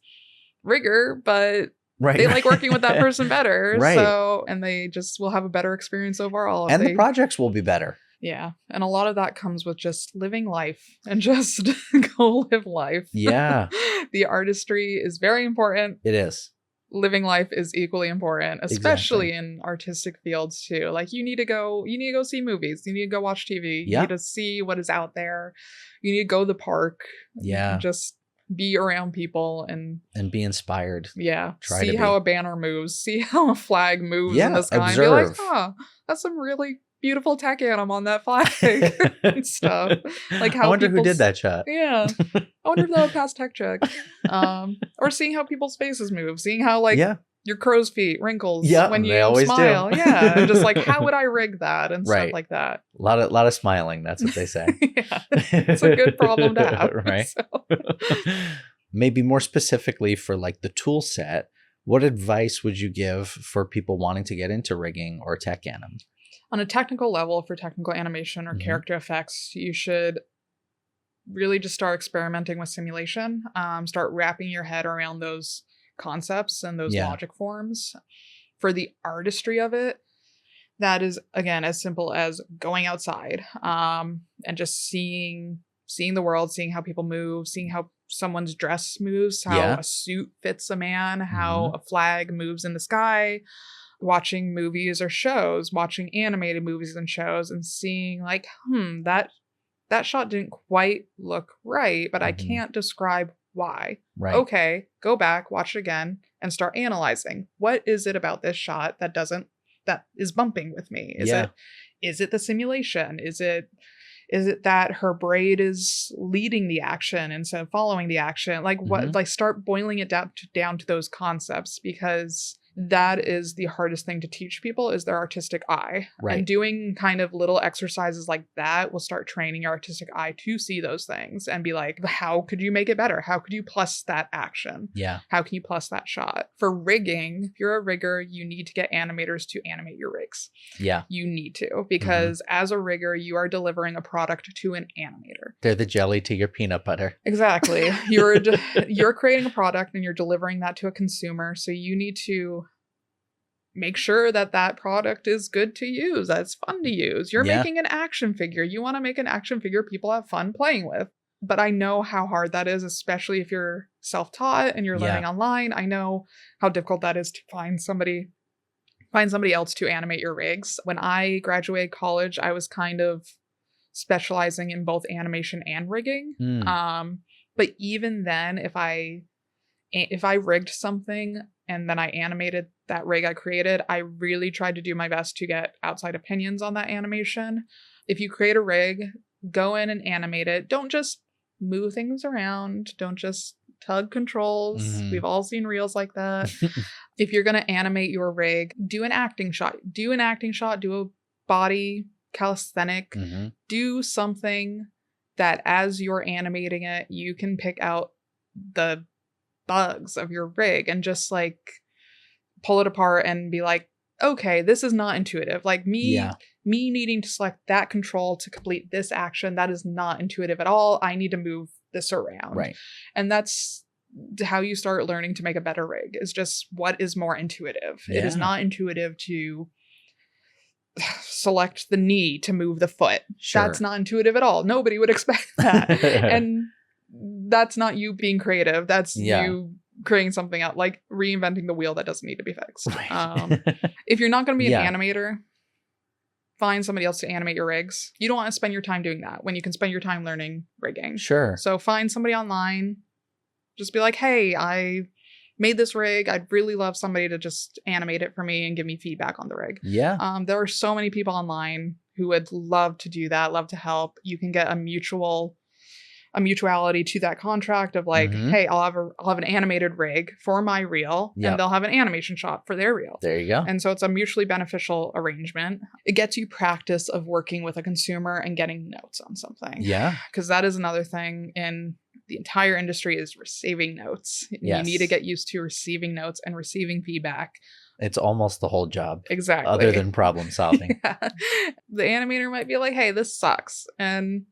rigger, but they like working with that person better. Right. So, and they just will have a better experience overall. And the projects will be better. Yeah. And a lot of that comes with just living life and just go live life. Yeah. The artistry is very important. It is. Living life is equally important, especially in artistic fields too. Like you need to go see movies. You need to go watch TV. You need to see what is out there. You need to go to the park. Yeah. Just be around people and be inspired. Yeah. See how a banner moves. See how a flag moves in the sky. Observe. And be like, that's some really beautiful tech anim on that flag and stuff. Like how I wonder who did that shot. Yeah. I wonder if that would pass tech check. Or seeing how people's faces move, seeing how like your crow's feet wrinkles when you smile. Do. Yeah. And just like, how would I rig that and stuff like that. A lot of smiling. That's what they say. Yeah. It's a good problem to have. Right. So. Maybe more specifically for like the tool set, what advice would you give for people wanting to get into rigging or tech anim? On a technical level, for technical animation or character effects, you should really just start experimenting with simulation. Start wrapping your head around those concepts and those logic forms. For the artistry of it, that is, again, as simple as going outside and just seeing the world, seeing how people move, seeing how someone's dress moves, how a suit fits a man, how a flag moves in the sky. Watching movies or shows, watching animated movies and shows and seeing like, that shot didn't quite look right, but I can't describe why. Right. Okay, go back, watch it again, and start analyzing. What is it about this shot that is bumping with me? Is it the simulation? Is it that her braid is leading the action instead of following the action? Like what? Like start boiling it down to those concepts, because that is the hardest thing to teach people is their artistic eye. Right. And doing kind of little exercises like that will start training your artistic eye to see those things and be like, how could you make it better? How could you plus that action? Yeah. How can you plus that shot? For rigging, if you're a rigger, you need to get animators to animate your rigs. Yeah. You need to, because as a rigger, you are delivering a product to an animator. They're the jelly to your peanut butter. Exactly. You're creating a product and you're delivering that to a consumer. So you need to make sure that that product is good to use, that's fun to use. You're making an action figure. You want to make an action figure people have fun playing with. But I know how hard that is, especially if you're self-taught and you're learning online. I know how difficult that is to find somebody else to animate your rigs. When I graduated college, I was kind of specializing in both animation and rigging. But even then, if I rigged something and then I animated that rig I created, I really tried to do my best to get outside opinions on that animation. If you create a rig, go in and animate it. Don't just move things around. Don't just tug controls. We've all seen reels like that. If you're going to animate your rig, do an acting shot. Do a body calisthenic. Do something that as you're animating it, you can pick out the bugs of your rig and just like pull it apart and be like, okay, this is not intuitive. Like me needing to select that control to complete this action, that is not intuitive at all. I need to move this around. Right. And that's how you start learning to make a better rig, is just what is more intuitive. It is not intuitive to select the knee to move the foot. That's not intuitive at all. Nobody would expect that. And that's not you being creative. That's you creating something out, like reinventing the wheel that doesn't need to be fixed. Right. If you're not going to be an animator, find somebody else to animate your rigs. You don't want to spend your time doing that when you can spend your time learning rigging. Sure. So find somebody online. Just be like, hey, I made this rig. I'd really love somebody to just animate it for me and give me feedback on the rig. Yeah. There are so many people online who would love to do that, love to help. You can get a mutuality to that contract of like, hey, I'll have an animated rig for my reel, and they'll have an animation shot for their reel. There you go. And so it's a mutually beneficial arrangement. It gets you practice of working with a consumer and getting notes on something. Yeah. Because that is another thing in the entire industry, is receiving notes. You need to get used to receiving notes and receiving feedback. It's almost the whole job. Exactly. Other than problem solving. The animator might be like, hey, this sucks. And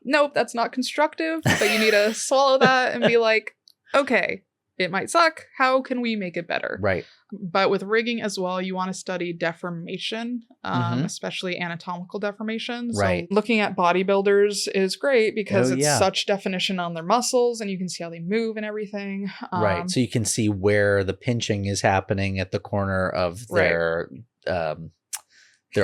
nope, that's not constructive. But you need to swallow that and be like, okay, it might suck. How can we make it better? Right. But with rigging as well, you want to study deformation, especially anatomical deformation. So looking at bodybuilders is great because it's such definition on their muscles and you can see how they move and everything. Right. So you can see where the pinching is happening at the corner of their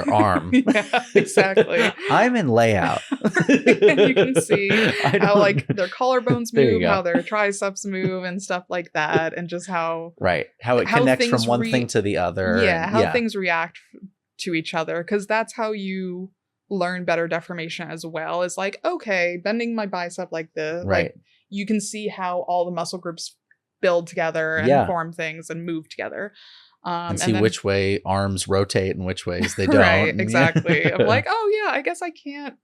arm. Yeah, exactly. I'm in layout. You can see how like their collarbones move, how their triceps move and stuff like that. And just how it connects from one thing to the other. Yeah, how things react to each other. Because that's how you learn better deformation as well. Is like, okay, bending my bicep like this. Like, you can see how all the muscle groups build together and form things and move together. And see which way arms rotate and which ways they don't. Right, exactly. I'm like, oh yeah, I guess I can't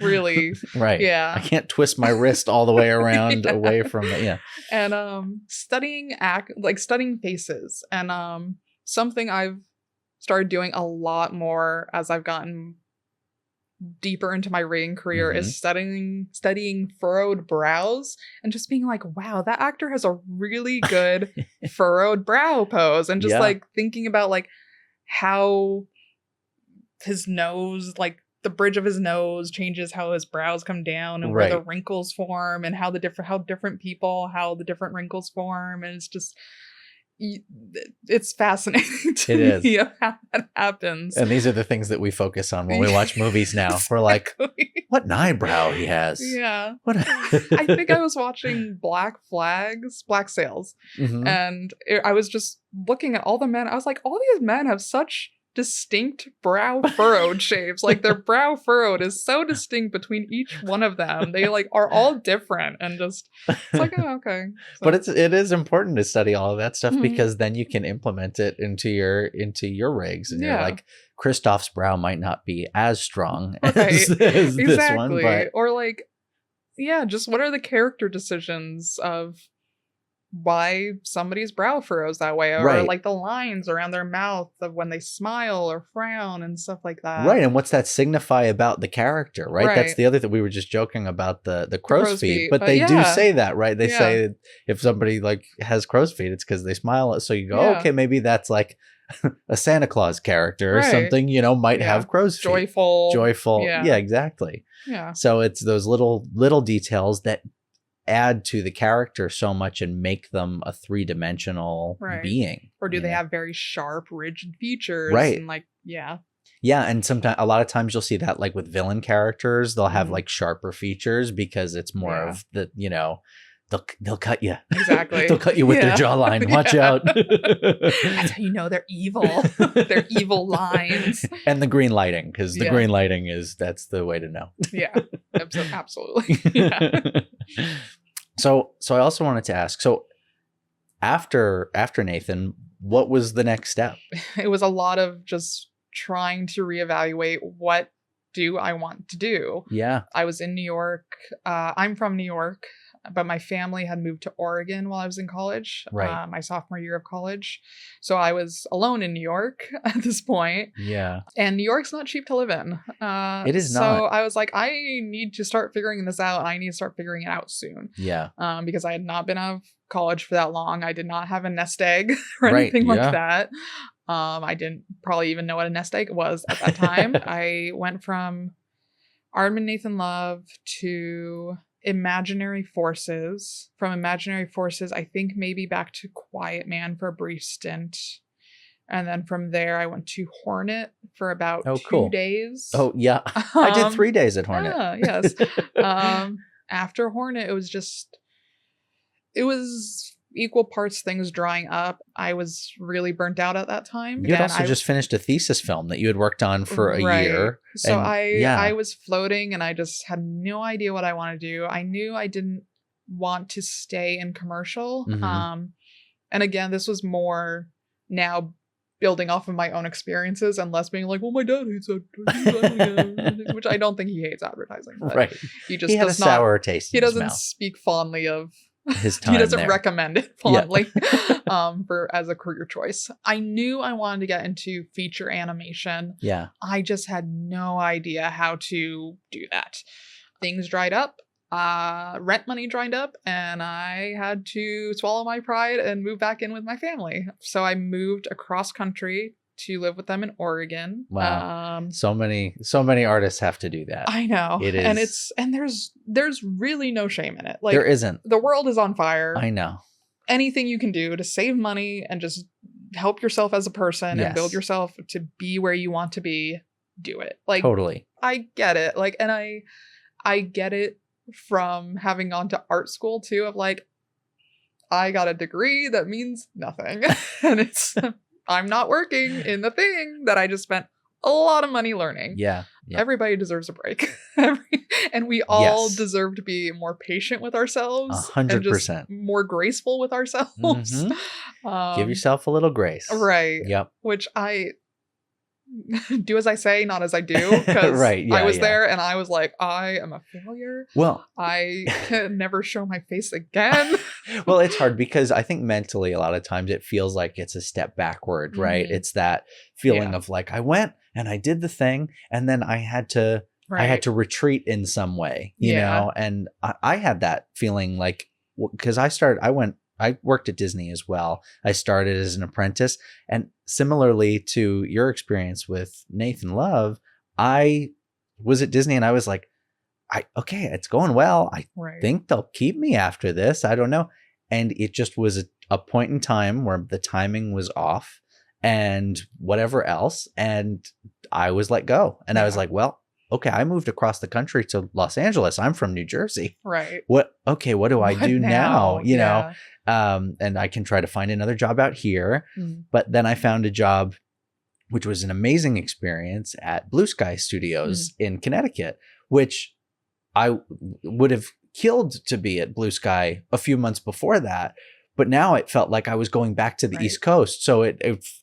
really. Yeah. I can't twist my wrist all the way around away from it. Yeah. And studying faces. And something I've started doing a lot more as I've gotten deeper into my rigging career is studying furrowed brows and just being like, wow, that actor has a really good furrowed brow pose, and just like thinking about like how his nose, like the bridge of his nose changes how his brows come down and where the wrinkles form, and how the different wrinkles form. And it's just, it's fascinating to me how that happens. And these are the things that we focus on when we watch movies now. Exactly. We're like, what an eyebrow he has. Yeah. I think I was watching Black Sails. And I was just looking at all the men. I was like, all these men have such distinct brow furrowed shapes. Like their brow furrowed is so distinct between each one of them. They like are all different and just it's like, oh, okay. So, But it is important to study all of that stuff Mhm. because then you can implement it into your rigs, and you're Yeah. like, Kristoff's brow might not be as strong Right. as this one, exactly. but Or like, yeah, just what are the character decisions of why somebody's brow furrows that way, or Right. like the lines around their mouth of when they smile or frown and stuff like that. right, and what's that signify about the character, right? That's Right. the other thing. We were just joking about the crow's feet, but but they do yeah. say that, right? They Yeah. say if somebody like has crow's feet, it's because they smile. So you go, Yeah. okay, maybe that's like a Santa Claus character or Right. something, might Yeah. have crow's feet. Joyful. Yeah. Yeah, exactly. Yeah. So it's those little details that add to the character so much and make them a three-dimensional Right. being. Or do you they know? have very sharp, rigid features? Right. And like, yeah. Yeah, and a lot of times you'll see that like with villain characters, they'll have Mhm. like sharper features because it's more Yeah. of the, they'll cut you. Exactly. They'll cut you with their Yeah. jawline. Watch Yeah. out. That's how you know they're evil. They're evil lines. And the green lighting, because the Yeah. green lighting that's the way to know. Yeah. Absolutely. Yeah. So I also wanted to ask, so after Nathan, what was the next step? It was a lot of just trying to reevaluate what do I want to do. Yeah. I was in New York. I'm from New York, but my family had moved to Oregon while I was in college, Right. my sophomore year of college. So I was alone in New York at this point, Yeah. and New York's not cheap to live in. It is so not. I was like, I need to start figuring this out, and I need to start figuring it out soon. Yeah. Because I had not been out of college for that long. I did not have a nest egg or Right, anything yeah. like that. I didn't probably even know what a nest egg was at that time. I went from Arm and Nathan Love to Imaginary Forces. From Imaginary Forces, I think maybe back to Quiet Man for a brief stint. And then from there, I went to Hornet for about 2 cool. days. Oh, yeah. I did 3 days at Hornet. Yes. After Hornet, it was equal parts things drying up. I was really burnt out at that time. You had Then also just finished a thesis film that you had worked on for a Right. year. So and- I was floating and I just had no idea what I want to do. I knew I didn't want to stay in commercial. Mhm. And again, this was more now building off of my own experiences and less being like, well, my dad hates advertising, which I don't think he hates advertising. But Right. He just He had a does not. sour taste He in his doesn't mouth. speak fondly of. His time He doesn't there. recommend it Yeah. fondly for as a career choice. I knew I wanted to get into feature animation. Yeah. I just had no idea how to do that. Things dried up. Rent money dried up, and I had to swallow my pride and move back in with my family. So I moved across country to live with them in Oregon. Wow. So many artists have to do that. I know. It And is- there's really no shame in it. Like there isn't. the world is on fire. I know. Anything you can do to save money and just help yourself as a person and build Yes. yourself to be where you want to be, do it. Like Totally. I get it. Like, and I get it from having gone to art school too, of like, I got a degree that means nothing. And I'm not working in the thing that I just spent a lot of money learning. Yeah. Yeah. Everybody deserves a break. And we all Yes. deserve to be more patient with ourselves. 100%. And just more graceful with ourselves. Mhm. Give yourself a little grace. Right. Yep. Which I do as I say, not as I do. Because Right, yeah, I was yeah. there and I was like, I am a failure. Well, I can never show my face again. well, it's hard because I think mentally a lot of times it feels like it's a step backward, right? Mhm. It's that feeling Yeah. of like I went and I did the thing and then I had to retreat in some way, you Yeah. know? And I had that feeling like, because I worked at Disney as well. I started as an apprentice, and similarly to your experience with Nathan Love, I was at Disney and I was like, okay, it's going well. I Right. think they'll keep me after this. I don't know. And it just was a point in time where the timing was off and whatever else. And I was let go. And I was Yeah. like, well, okay, I moved across the country to Los Angeles. I'm from New Jersey. Right. What do I What do now? You know? Yeah. And I can try to find another job out here. Mm. But then I found a job which was an amazing experience at Blue Sky Studios in Connecticut, which I would have killed to be at Blue Sky a few months before that. But now it felt like I was going back to the East Coast. So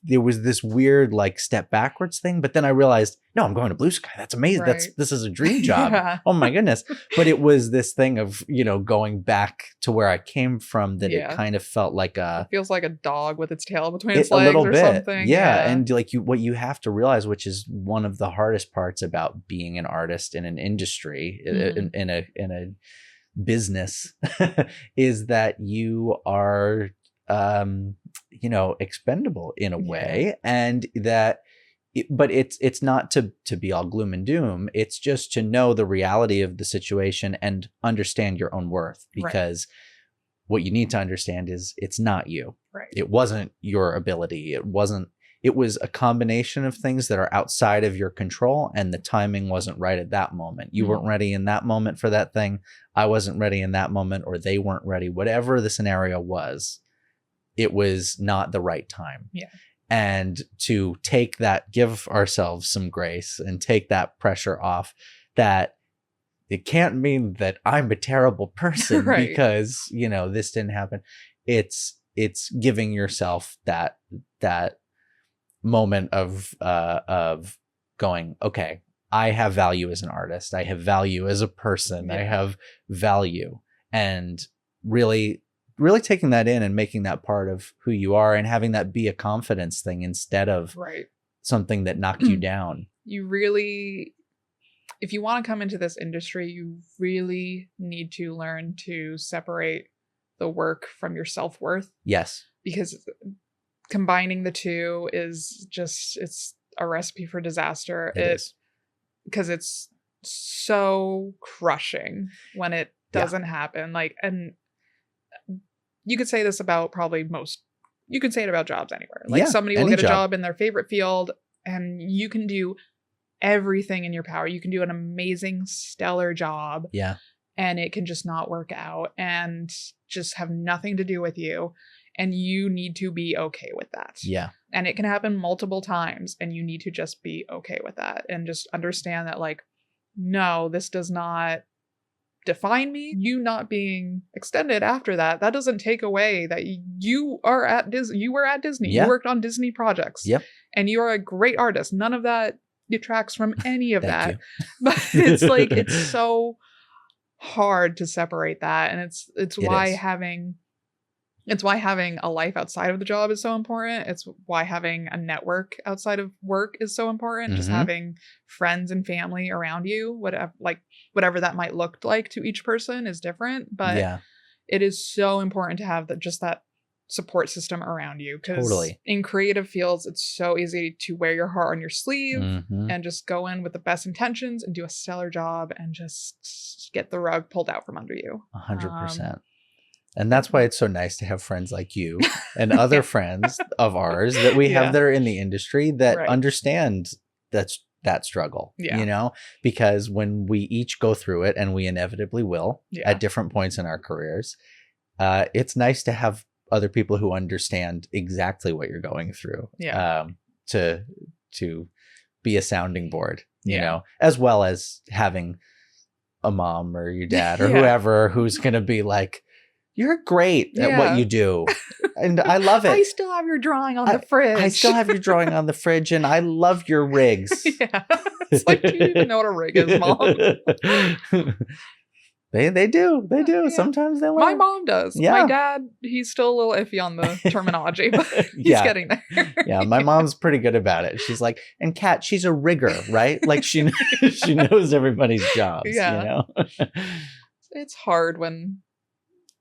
there was this weird like step backwards thing. But then I realized, no, I'm going to Blue Sky. That's amazing. This is a dream job. Oh my goodness. But it was this thing of, going back to where I came from that it kind of felt like it feels like a dog with its tail between its legs a little or bit. something. Yeah. And like what you have to realize, which is one of the hardest parts about being an artist in an industry, in a business, is that you are expendable in a way, and that but it's not to be all gloom and doom. It's just to know the reality of the situation and understand your own worth, because what you need to understand is it's not you. It wasn't your ability. It was a combination of things that are outside of your control, and the timing wasn't right at that moment. You weren't ready in that moment for that thing. I wasn't ready in that moment, or they weren't ready. Whatever the scenario was, it was not the right time. Yeah. And to take that, give ourselves some grace and take that pressure off, that it can't mean that I'm a terrible person because, this didn't happen. It's giving yourself that moment of going, okay, I have value as an artist. I have value as a person. I have value, and really taking that in and making that part of who you are, and having that be a confidence thing instead of something that knocked you down. You really, if you want to come into this industry, you really need to learn to separate the work from your self-worth. Yes. Because combining the two is just, it's a recipe for disaster. It is. Because it's so crushing when it doesn't happen. Like, and you could say this about you could say it about jobs anywhere. Like somebody will get a job in their favorite field, and you can do everything in your power. You can do an amazing, stellar job. Yeah. And it can just not work out and just have nothing to do with you. And you need to be okay with that. Yeah. And it can happen multiple times, and you need to just be okay with that and just understand that, like, no, this does not define me. You not being extended after that doesn't take away that you are at Disney. You were at Disney. You worked on Disney projects. Yep. And you are a great artist. None of that detracts from any of that. But it's like, it's so hard to separate that. And it's why having a life outside of the job is so important. It's why having a network outside of work is so important. Just having friends and family around you, whatever that might look like to each person is different. But it is so important to have that support system around you. Because in creative fields, it's so easy to wear your heart on your sleeve and just go in with the best intentions and do a stellar job and just get the rug pulled out from under you. 100%. And that's why it's so nice to have friends like you and other friends of ours that we have that are in the industry that understand that struggle, because when we each go through it, and we inevitably will at different points in our careers, it's nice to have other people who understand exactly what you're going through, to be a sounding board, you know, as well as having a mom or your dad or whoever who's going to be like, you're great at what you do. And I love it. I still have your drawing on the fridge. I still have your drawing on the fridge, and I love your rigs. It's like, do you even know what a rig is, Mom? They do. Sometimes they learn. My mom does. My dad, he's still a little iffy on the terminology, but he's getting there. My mom's pretty good about it. She's like, and Kat, she's a rigger, right? Like she knows everybody's jobs, you know? It's hard when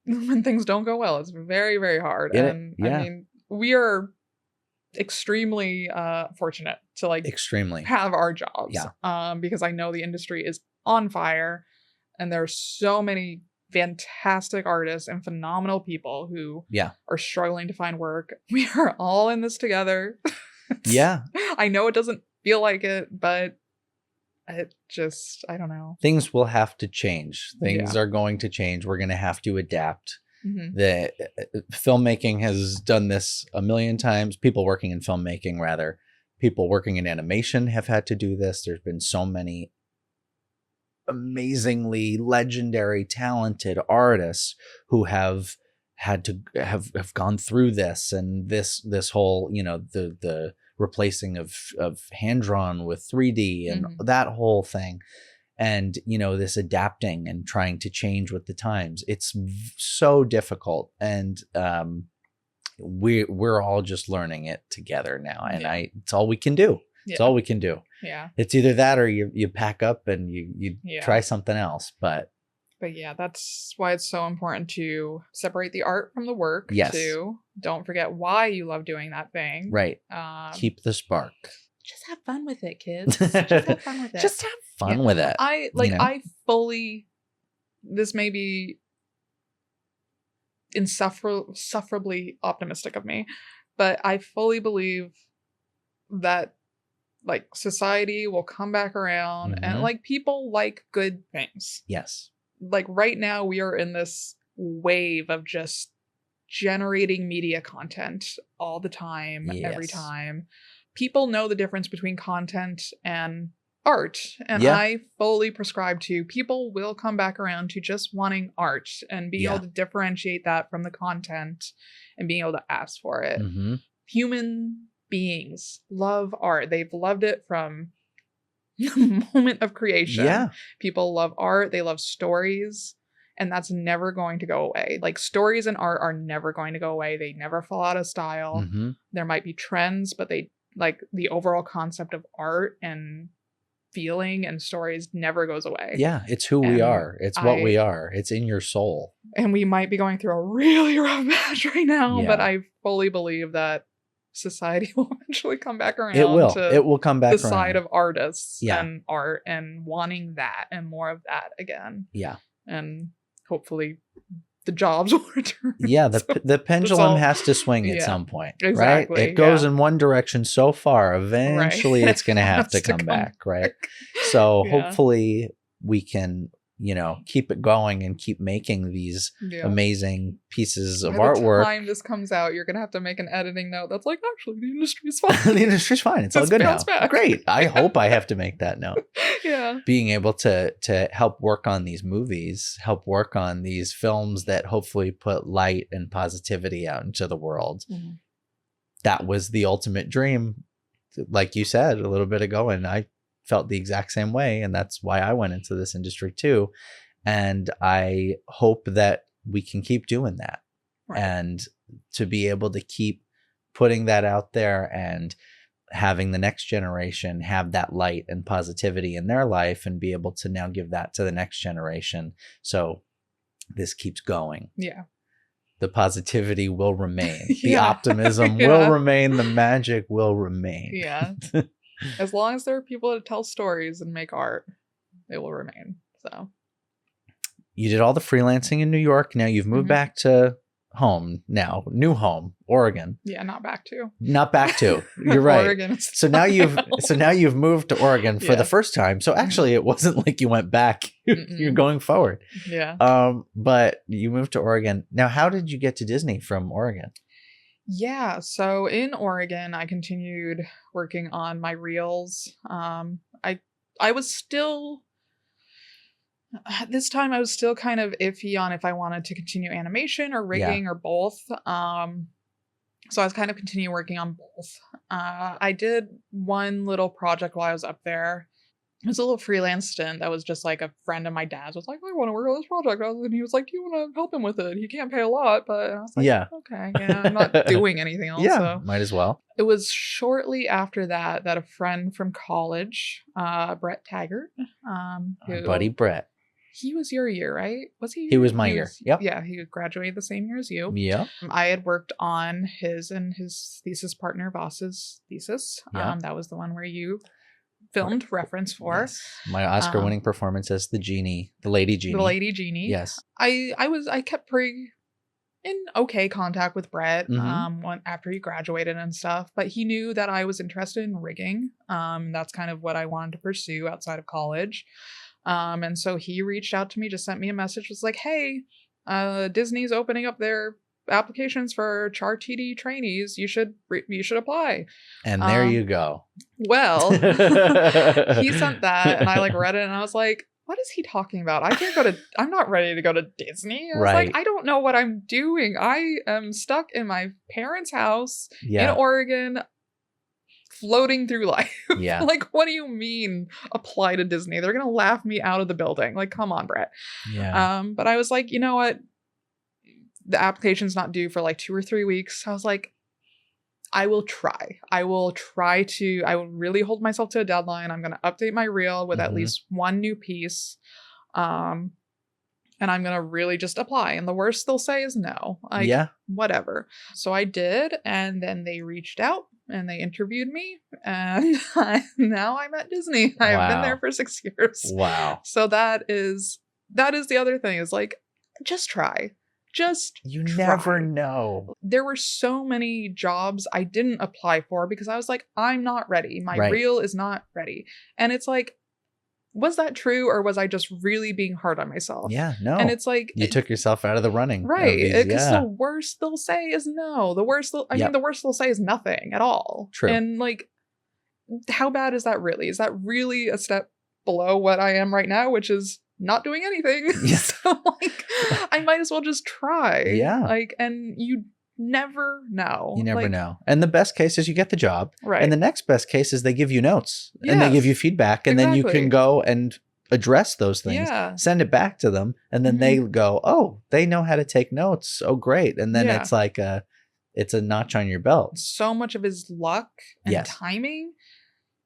things don't go well. It's very, very hard. I mean, we are extremely fortunate to have our jobs. Because I know the industry is on fire, and there are so many fantastic artists and phenomenal people who are struggling to find work. We are all in this together. I know it doesn't feel like it, but it just, I don't know. Things will have to change. Things are going to change. We're going to have to adapt. The filmmaking has done this a million times. People working in filmmaking, rather. people working in animation have had to do this. There's been so many amazingly legendary, talented artists who have had to have gone through this, and this whole, you know, the replacing of hand drawn with 3D and that whole thing. And, you know, this adapting and trying to change with the times. It's so difficult. And we're all just learning it together now. And it's all we can do. It's all we can do. Yeah. It's either that or you pack up and you try something else. But yeah, that's why it's so important to separate the art from the work. Yes. Too. Don't forget why you love doing that thing. Right. Keep the spark. Just have fun with it, kids. Just have fun with it. Just have fun with it. I fully, this may be insufferably optimistic of me, but I fully believe that like society will come back around and like people like good things. Yes. Like right now we are in this wave of just generating media content all the time, every time. People know the difference between content and art. And I fully prescribe to people will come back around to just wanting art and being able to differentiate that from the content and being able to ask for it. Human beings love art. They've loved it from the moment of creation. Yeah. People love art. They love stories. And that's never going to go away. Like stories and art are never going to go away. They never fall out of style. There might be trends, but they like the overall concept of art and feeling and stories never goes away. Yeah, it's who we are. It's what we are. It's in your soul. And we might be going through a really rough patch right now, but I fully believe that society will eventually come back around. It will. It will come back around. The side of artists and art and wanting that and more of that again. Yeah. And hopefully the jobs will return. Yeah, the pendulum has to swing at some point, exactly, right? It goes in one direction so far. Eventually, it's going to have to come back, right? So hopefully we can, you know, keep it going and keep making these amazing pieces of artwork. By the time this comes out, you're going to have to make an editing note that's like, actually, the industry's fine. The industry's fine. It's all good now. Back. Great. I hope I have to make that note. Being able to help work on these movies, help work on these films that hopefully put light and positivity out into the world. That was the ultimate dream, like you said a little bit ago, and I felt the exact same way, and that's why I went into this industry too. And I hope that we can keep doing that, and to be able to keep putting that out there and having the next generation have that light and positivity in their life and be able to now give that to the next generation. So this keeps going. Yeah. The positivity will remain. The optimism will remain. The magic will remain. Yeah. As long as there are people that tell stories and make art, it will remain. So you did all the freelancing in New York. Now you've moved back to home now, new home, Oregon. Yeah, not back to. You're right. Oregon. So now you've moved to Oregon for the first time. So actually it wasn't like you went back. You're going forward. Yeah. But you moved to Oregon. Now, how did you get to Disney from Oregon? Yeah, so in Oregon, I continued working on my reels. I was still, at this time, I was still kind of iffy on if I wanted to continue animation or rigging or both. So I was kind of continuing working on both. I did one little project while I was up there. It was a little freelance stint that was just like a friend of my dad's was like, I want to work on this project. And he was like, do you want to help him with it? He can't pay a lot, but I was like, okay, I'm not doing anything else. So. Might as well. It was shortly after that a friend from college, Brett Taggart, buddy Brett. He was your year, right? Was he? He was my year. Yep. Yeah, he graduated the same year as you. Yeah. I had worked on his and his thesis partner Voss's thesis. Yeah. That was the one where you filmed reference for. Yes. My Oscar-winning performance as the Lady Genie. Yes. I kept pretty in okay contact with Brett after he graduated and stuff, but he knew that I was interested in rigging. That's kind of what I wanted to pursue outside of college. And so he reached out to me, just sent me a message, was like, hey, Disney's opening up their applications for Char TD trainees. You should apply. And there you go. Well, he sent that, and I like read it, and I was like, what is he talking about? I'm not ready to go to Disney. I was like, I don't know what I'm doing. I am stuck in my parents' house in Oregon, floating through life. Yeah. Like, what do you mean apply to Disney? They're going to laugh me out of the building. Like, come on, Brett. Yeah. But I was like, you know what? The application's not due for like 2 or 3 weeks. I was like, I will try. I will really hold myself to a deadline. I'm going to update my reel with at least one new piece. And I'm going to really just apply. And the worst they'll say is no. Like, whatever. So I did. And then they reached out and they interviewed me. And now I'm at Disney. I've been there for 6 years. Wow. So that is the other thing, is like, just try. You never know. There were so many jobs I didn't apply for because I was like, I'm not ready. My reel is not ready. And it's like, was that true, or was I just really being hard on myself? Yeah, no. And it's like, you took yourself out of the running. Right. Because the worst they'll say is no. The worst they'll say is nothing at all. True. And like, how bad is that really? Is that really a step below what I am right now, which is not doing anything? Yes. So like, I might as well just try. Yeah. Like, and you never know. You never know. And the best case is you get the job. Right. And the next best case is they give you notes and they give you feedback, and then you can go and address those things, send it back to them, and then they go, oh, they know how to take notes. Oh, great. And then it's like it's a notch on your belt. So much of his luck and timing.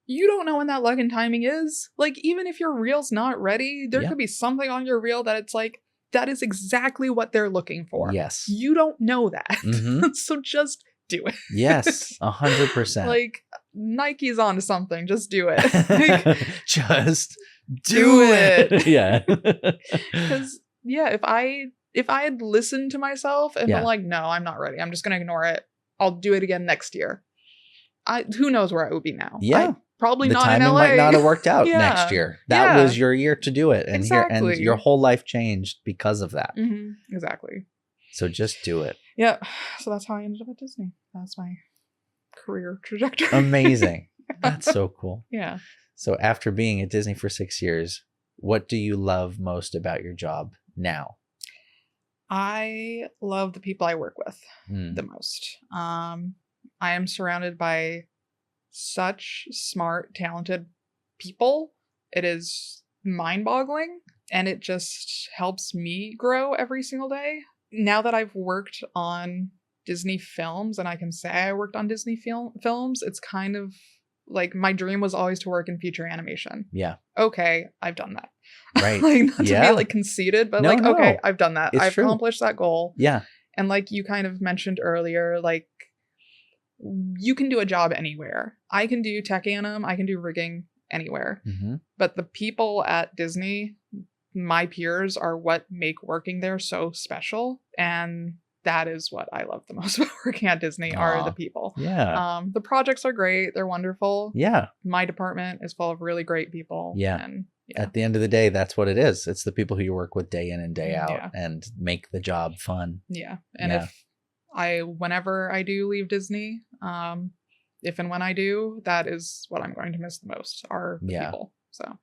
You don't know when that luck and timing is. Like, even if your reel's not ready, there could be something on your reel that it's like, that is exactly what they're looking for. Yes. You don't know that. So just do it. Yes, 100%. Like, Nike's onto something. Just do it. Like, just do it. Yeah. Because, if I had listened to myself and been like, no, I'm not ready, I'm just going to ignore it, I'll do it again next year, who knows where I would be now. Yeah. Probably the not timing in LA. might not have worked out next year. That was your year to do it. And exactly. and your whole life changed because of that. Exactly. So just do it. Yeah. So that's how I ended up at Disney. That's my career trajectory. Amazing. That's so cool. Yeah. So after being at Disney for 6 years, what do you love most about your job now? I love the people I work with the most. I am surrounded by such smart, talented people. It is mind-boggling, and it just helps me grow every single day. Now that I've worked on Disney films, and I can say I worked on Disney films, it's kind of like my dream was always to work in feature animation. Yeah. Okay, I've done that. Right. Like, not to be like conceited, but okay, I've done that. I've accomplished that goal. Yeah. And like you kind of mentioned earlier, like, you can do a job anywhere. I can do tech anim, I can do rigging anywhere. But the people at Disney, my peers, are what make working there so special. And that is what I love the most about working at Disney, are the people. Yeah. The projects are great. They're wonderful. Yeah. My department is full of really great people. Yeah. And at the end of the day, that's what it is. It's the people who you work with day in and day out and make the job fun. Yeah. And whenever I do leave Disney, if and when I do, that is what I'm going to miss the most, are the people. So,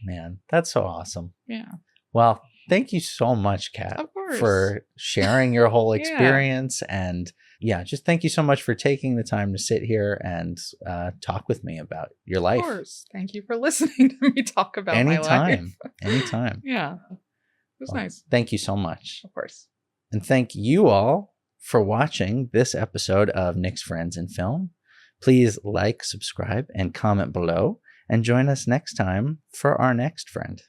man, that's so awesome. Yeah. Well, thank you so much, Kat, for sharing your whole experience. And just thank you so much for taking the time to sit here and talk with me about your life. Of course. Thank you for listening to me talk about my life. Anytime. Yeah. It was nice. Thank you so much. Of course. And thank you all for watching this episode of Nick's Friends in Film. Please like, subscribe, and comment below, and join us next time for our next friend.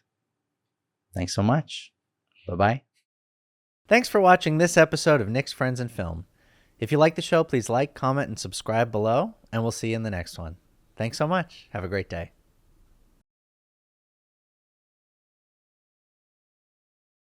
Thanks so much. Bye-bye. Thanks for watching this episode of Nick's Friends in Film. If you like the show, please like, comment, and subscribe below, and we'll see you in the next one. Thanks so much. Have a great day.